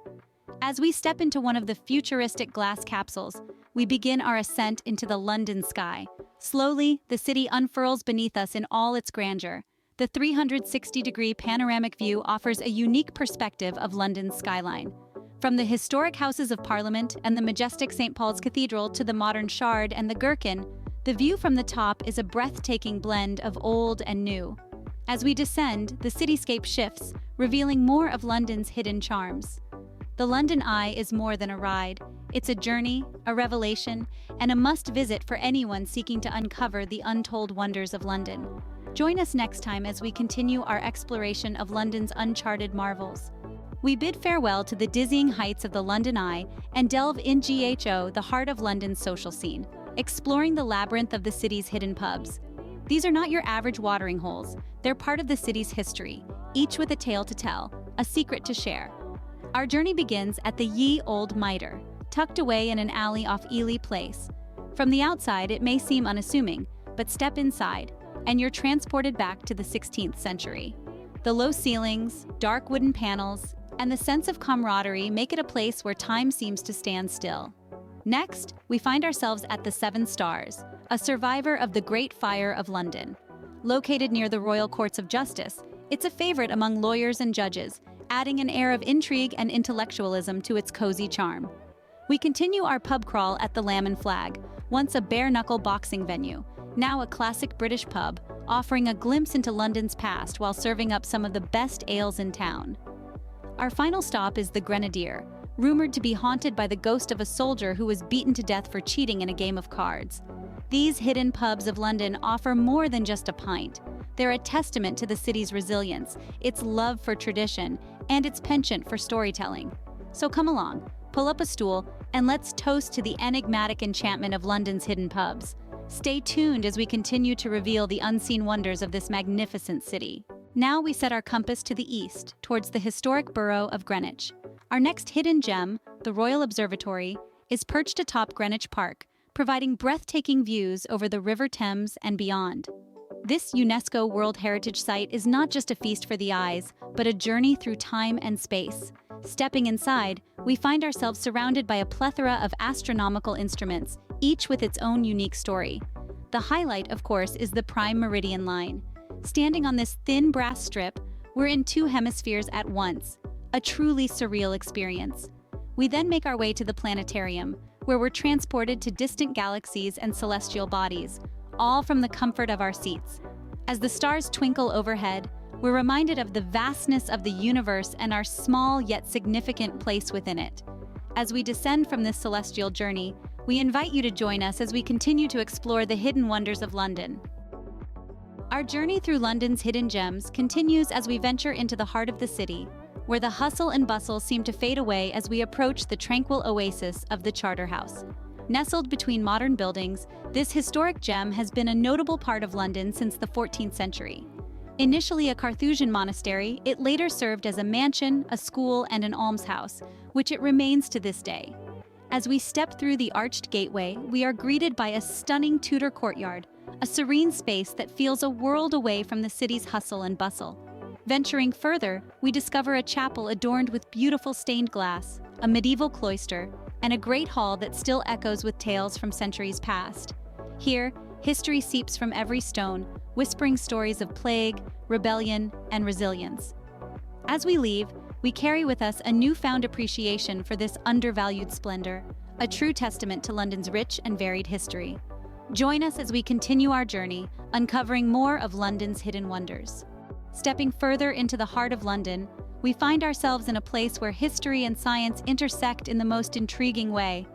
As we step into one of the futuristic glass capsules, we begin our ascent into the London sky. Slowly, the city unfurls beneath us in all its grandeur. The 360-degree panoramic view offers a unique perspective of London's skyline. From the historic Houses of Parliament and the majestic St. Paul's Cathedral to the modern Shard and the Gherkin, the view from the top is a breathtaking blend of old and new. As we descend, the cityscape shifts, revealing more of London's hidden charms. The London Eye is more than a ride. It's a journey, a revelation, and a must-visit for anyone seeking to uncover the untold wonders of London. Join us next time as we continue our exploration of London's uncharted marvels. We bid farewell to the dizzying heights of the London Eye and delve in GHO, the heart of London's social scene. exploring the labyrinth of the city's hidden pubs. These are not your average watering holes. They're part of the city's history, each with a tale to tell, a secret to share. Our journey begins at the Ye Old Mitre, tucked away in an alley off Ely Place. From the outside, it may seem unassuming, but step inside, and you're transported back to the 16th century. The low ceilings, dark wooden panels, and the sense of camaraderie make it a place where time seems to stand still. Next, we find ourselves at the Seven Stars, a survivor of the Great Fire of London. Located near the Royal Courts of Justice, it's a favorite among lawyers and judges, adding an air of intrigue and intellectualism to its cozy charm. We continue our pub crawl at the Lamb and Flag, once a bare-knuckle boxing venue, now a classic British pub, offering a glimpse into London's past while serving up some of the best ales in town. Our final stop is the Grenadier, rumored to be haunted by the ghost of a soldier who was beaten to death for cheating in a game of cards. These hidden pubs of London offer more than just a pint. They're a testament to the city's resilience, its love for tradition, and its penchant for storytelling. So come along, pull up a stool, and let's toast to the enigmatic enchantment of London's hidden pubs. Stay tuned as we continue to reveal the unseen wonders of this magnificent city. Now we set our compass to the east, towards the historic borough of Greenwich. Our next hidden gem, the Royal Observatory, is perched atop Greenwich Park, providing breathtaking views over the River Thames and beyond. This UNESCO World Heritage Site is not just a feast for the eyes, but a journey through time and space. Stepping inside, we find ourselves surrounded by a plethora of astronomical instruments, each with its own unique story. The highlight, of course, is the Prime Meridian Line. Standing on this thin brass strip, we're in two hemispheres at once, a truly surreal experience. We then make our way to the planetarium, where we're transported to distant galaxies and celestial bodies, all from the comfort of our seats. As the stars twinkle overhead, we're reminded of the vastness of the universe and our small yet significant place within it. As we descend from this celestial journey, we invite you to join us as we continue to explore the hidden wonders of London. Our journey through London's hidden gems continues as we venture into the heart of the city, where the hustle and bustle seem to fade away as we approach the tranquil oasis of the Charterhouse. Nestled between modern buildings, this historic gem has been a notable part of London since the 14th century. Initially a Carthusian monastery, it later served as a mansion, a school, and an almshouse, which it remains to this day. As we step through the arched gateway, we are greeted by a stunning Tudor courtyard, a serene space that feels a world away from the city's hustle and bustle. Venturing further, we discover a chapel adorned with beautiful stained glass, a medieval cloister, and a great hall that still echoes with tales from centuries past. Here, history seeps from every stone, whispering stories of plague, rebellion, and resilience. As we leave, we carry with us a newfound appreciation for this undervalued splendor, a true testament to London's rich and varied history. Join us as we continue our journey, uncovering more of London's hidden wonders. Stepping further into the heart of London, we find ourselves in a place where history and science intersect in the most intriguing way.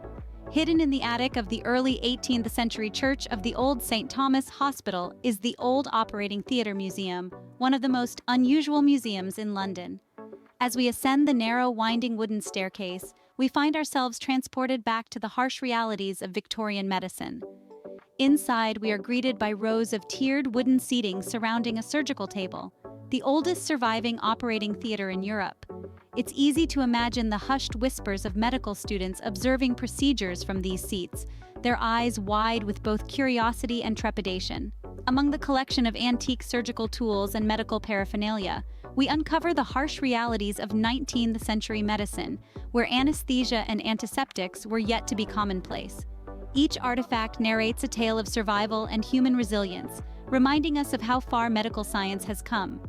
Hidden in the attic of the early 18th century church of the Old St. Thomas Hospital is the Old Operating Theatre Museum, one of the most unusual museums in London. As we ascend the narrow, winding wooden staircase, we find ourselves transported back to the harsh realities of Victorian medicine. Inside, we are greeted by rows of tiered wooden seating surrounding a surgical table, the oldest surviving operating theater in Europe. It's easy to imagine the hushed whispers of medical students observing procedures from these seats, their eyes wide with both curiosity and trepidation. Among the collection of antique surgical tools and medical paraphernalia, we uncover the harsh realities of 19th century medicine, where anesthesia and antiseptics were yet to be commonplace. Each artifact narrates a tale of survival and human resilience, reminding us of how far medical science has come.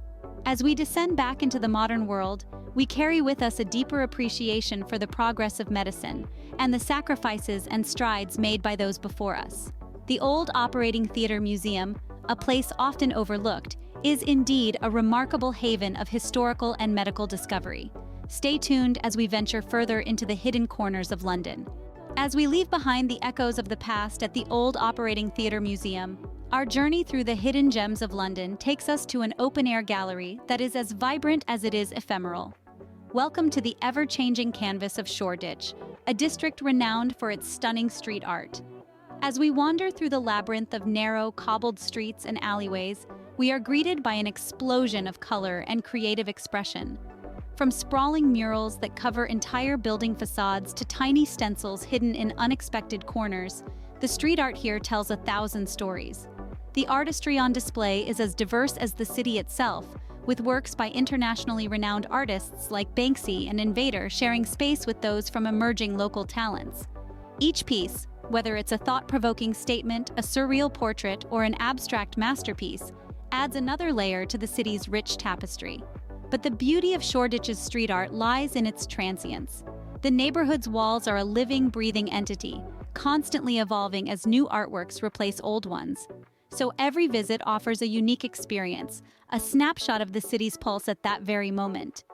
As we descend back into the modern world, we carry with us a deeper appreciation for the progress of medicine and the sacrifices and strides made by those before us. The Old Operating Theatre Museum, a place often overlooked, is indeed a remarkable haven of historical and medical discovery. Stay tuned as we venture further into the hidden corners of London. As we leave behind the echoes of the past at the Old Operating Theatre Museum, our journey through the hidden gems of London takes us to an open-air gallery that is as vibrant as it is ephemeral. Welcome to the ever-changing canvas of Shoreditch, a district renowned for its stunning street art. As we wander through the labyrinth of narrow, cobbled streets and alleyways, we are greeted by an explosion of color and creative expression. From sprawling murals that cover entire building facades to tiny stencils hidden in unexpected corners, the street art here tells 1,000 stories. The artistry on display is as diverse as the city itself, with works by internationally renowned artists like Banksy and Invader sharing space with those from emerging local talents. Each piece, whether it's a thought-provoking statement, a surreal portrait, or an abstract masterpiece, adds another layer to the city's rich tapestry. But the beauty of Shoreditch's street art lies in its transience. The neighborhood's walls are a living, breathing entity, constantly evolving as new artworks replace old ones. So every visit offers a unique experience, a snapshot of the city's pulse at that very moment.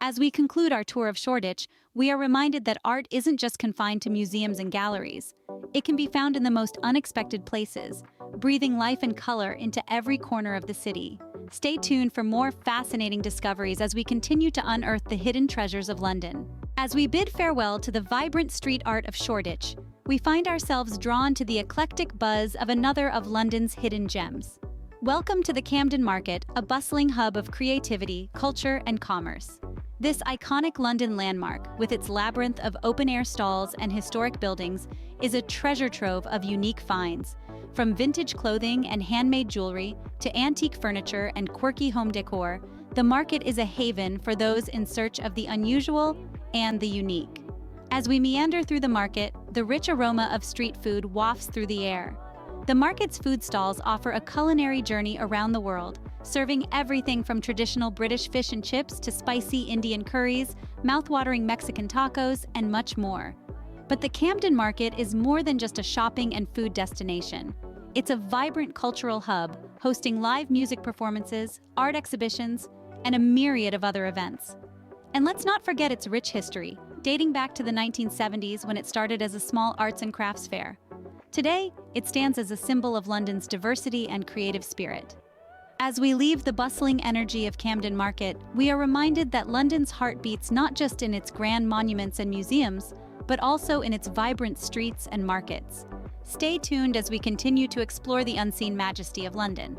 As we conclude our tour of Shoreditch, we are reminded that art isn't just confined to museums and galleries. It can be found in the most unexpected places, breathing life and color into every corner of the city. Stay tuned for more fascinating discoveries as we continue to unearth the hidden treasures of London. As we bid farewell to the vibrant street art of Shoreditch, we find ourselves drawn to the eclectic buzz of another of London's hidden gems. Welcome to the Camden Market, a bustling hub of creativity, culture, and commerce. This iconic London landmark, with its labyrinth of open-air stalls and historic buildings, is a treasure trove of unique finds. From vintage clothing and handmade jewelry to antique furniture and quirky home decor, the market is a haven for those in search of the unusual and the unique. As we meander through the market, the rich aroma of street food wafts through the air. The market's food stalls offer a culinary journey around the world, serving everything from traditional British fish and chips to spicy Indian curries, mouth-watering Mexican tacos, and much more. But the Camden Market is more than just a shopping and food destination. It's a vibrant cultural hub, hosting live music performances, art exhibitions, and a myriad of other events. And let's not forget its rich history, dating back to the 1970s when it started as a small arts and crafts fair. Today, it stands as a symbol of London's diversity and creative spirit. As we leave the bustling energy of Camden Market, we are reminded that London's heart beats not just in its grand monuments and museums, but also in its vibrant streets and markets. Stay tuned as we continue to explore the unseen majesty of London.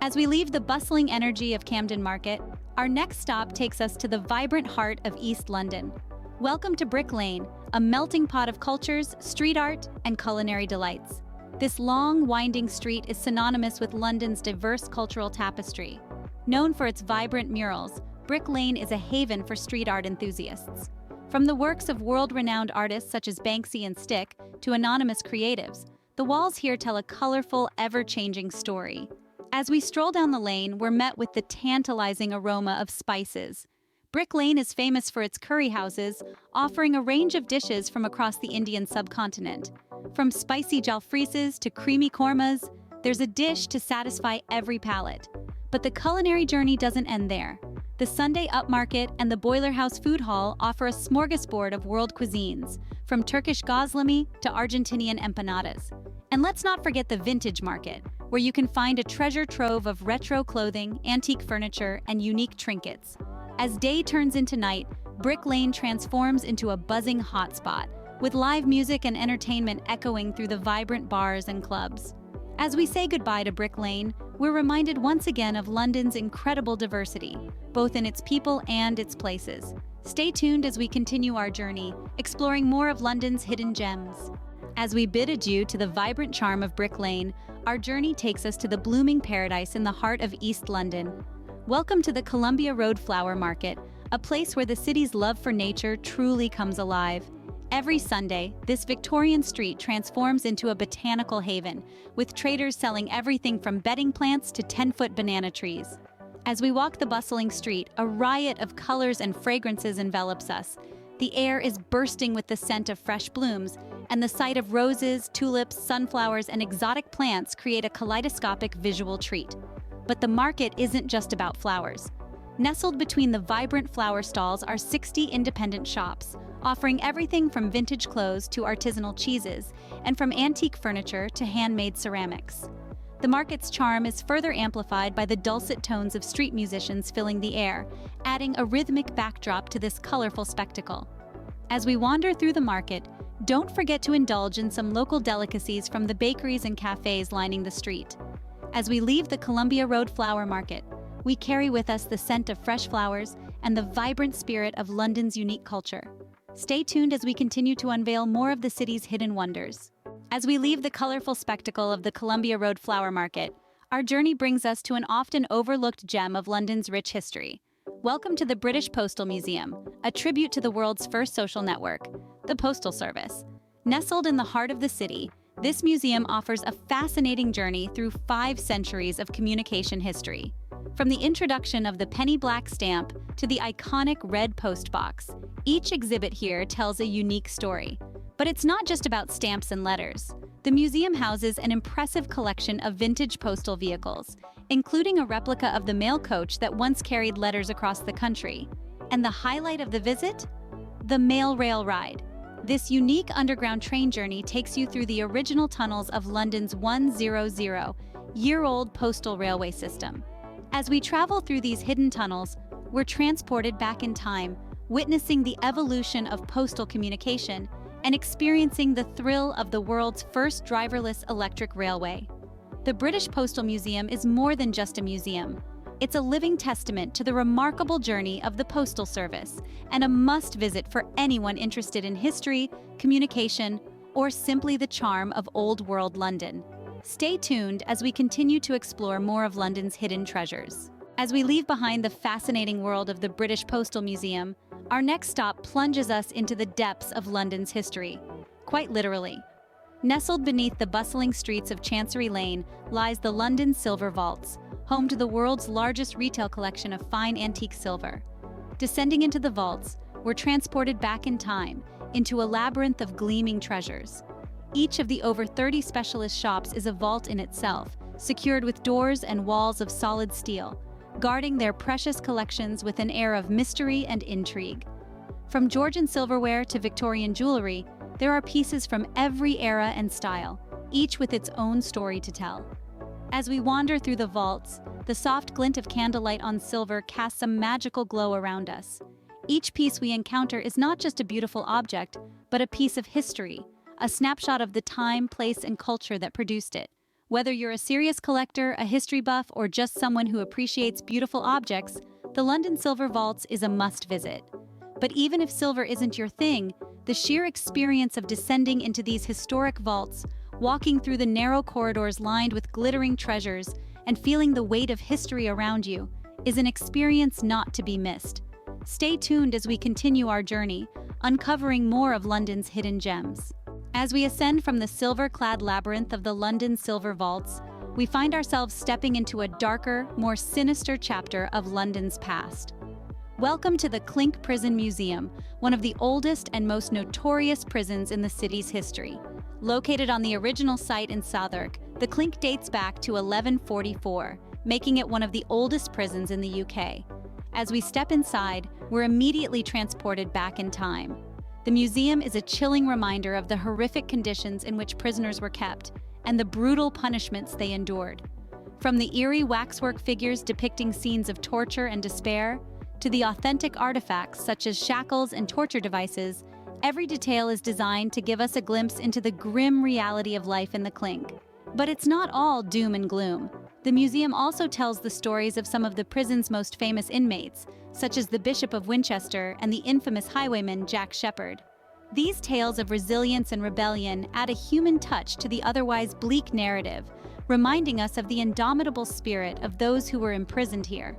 As we leave the bustling energy of Camden Market, our next stop takes us to the vibrant heart of East London. Welcome to Brick Lane, a melting pot of cultures, street art, and culinary delights. This long, winding street is synonymous with London's diverse cultural tapestry. Known for its vibrant murals, Brick Lane is a haven for street art enthusiasts. From the works of world-renowned artists such as Banksy and Stick to anonymous creatives, the walls here tell a colorful, ever-changing story. As we stroll down the lane, we're met with the tantalizing aroma of spices. Brick Lane is famous for its curry houses, offering a range of dishes from across the Indian subcontinent. From spicy jalfreezes to creamy kormas, there's a dish to satisfy every palate. But the culinary journey doesn't end there. The Sunday Upmarket and the Boiler House Food Hall offer a smorgasbord of world cuisines, from Turkish gazlami to Argentinian empanadas. And let's not forget the Vintage Market, where you can find a treasure trove of retro clothing, antique furniture, and unique trinkets. As day turns into night, Brick Lane transforms into a buzzing hotspot, with live music and entertainment echoing through the vibrant bars and clubs. As we say goodbye to Brick Lane, we're reminded once again of London's incredible diversity, both in its people and its places. Stay tuned as we continue our journey, exploring more of London's hidden gems. As we bid adieu to the vibrant charm of Brick Lane, our journey takes us to the blooming paradise in the heart of East London. Welcome to the Columbia Road Flower Market, a place where the city's love for nature truly comes alive. Every Sunday, this Victorian street transforms into a botanical haven, with traders selling everything from bedding plants to 10-foot banana trees. As we walk the bustling street, a riot of colors and fragrances envelops us. The air is bursting with the scent of fresh blooms, and the sight of roses, tulips, sunflowers, and exotic plants create a kaleidoscopic visual treat. But the market isn't just about flowers. Nestled between the vibrant flower stalls are 60 independent shops, offering everything from vintage clothes to artisanal cheeses, and from antique furniture to handmade ceramics. The market's charm is further amplified by the dulcet tones of street musicians filling the air, adding a rhythmic backdrop to this colorful spectacle. As we wander through the market, Don't forget to indulge in some local delicacies from the bakeries and cafes lining the street. As we leave the Columbia Road Flower Market, we carry with us the scent of fresh flowers and the vibrant spirit of London's unique culture. Stay tuned as we continue to unveil more of the city's hidden wonders. As we leave the colorful spectacle of the Columbia Road Flower Market, our journey brings us to an often overlooked gem of London's rich history. Welcome to the British Postal Museum, a tribute to the world's first social network, the Postal Service. Nestled in the heart of the city, this museum offers a fascinating journey through 5 centuries of communication history. From the introduction of the penny black stamp to the iconic red postbox, each exhibit here tells a unique story. But it's not just about stamps and letters. The museum houses an impressive collection of vintage postal vehicles, including a replica of the mail coach that once carried letters across the country. And the highlight of the visit? The Mail Rail Ride. This unique underground train journey takes you through the original tunnels of London's 100-year-old postal railway system. As we travel through these hidden tunnels, we're transported back in time, witnessing the evolution of postal communication and experiencing the thrill of the world's first driverless electric railway. The British Postal Museum is more than just a museum. It's a living testament to the remarkable journey of the Postal Service and a must-visit for anyone interested in history, communication, or simply the charm of old-world London. Stay tuned as we continue to explore more of London's hidden treasures. As we leave behind the fascinating world of the British Postal Museum, our next stop plunges us into the depths of London's history, quite literally. Nestled beneath the bustling streets of Chancery Lane lies the London Silver Vaults, home to the world's largest retail collection of fine antique silver. Descending into the vaults, we're transported back in time, into a labyrinth of gleaming treasures. Each of the over 30 specialist shops is a vault in itself, secured with doors and walls of solid steel, guarding their precious collections with an air of mystery and intrigue. From Georgian silverware to Victorian jewelry, there are pieces from every era and style, each with its own story to tell. As we wander through the vaults, the soft glint of candlelight on silver casts a magical glow around us. Each piece we encounter is not just a beautiful object, but a piece of history, a snapshot of the time, place, and culture that produced it. Whether you're a serious collector, a history buff, or just someone who appreciates beautiful objects, the London Silver Vaults is a must-visit. But even if silver isn't your thing, the sheer experience of descending into these historic vaults, walking through the narrow corridors lined with glittering treasures, and feeling the weight of history around you, is an experience not to be missed. Stay tuned as we continue our journey, uncovering more of London's hidden gems. As we ascend from the silver-clad labyrinth of the London Silver Vaults, we find ourselves stepping into a darker, more sinister chapter of London's past. Welcome to the Clink Prison Museum, one of the oldest and most notorious prisons in the city's history. Located on the original site in Southwark, the Clink dates back to 1144, making it one of the oldest prisons in the UK. As we step inside, we're immediately transported back in time. The museum is a chilling reminder of the horrific conditions in which prisoners were kept and the brutal punishments they endured. From the eerie waxwork figures depicting scenes of torture and despair, to the authentic artifacts such as shackles and torture devices, every detail is designed to give us a glimpse into the grim reality of life in the Clink. But it's not all doom and gloom. The museum also tells the stories of some of the prison's most famous inmates, such as the Bishop of Winchester and the infamous highwayman Jack Sheppard. These tales of resilience and rebellion add a human touch to the otherwise bleak narrative, reminding us of the indomitable spirit of those who were imprisoned here.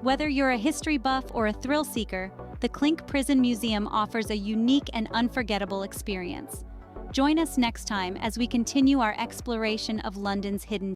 Whether you're a history buff or a thrill seeker, the Clink Prison Museum offers a unique and unforgettable experience. Join us next time as we continue our exploration of London's hidden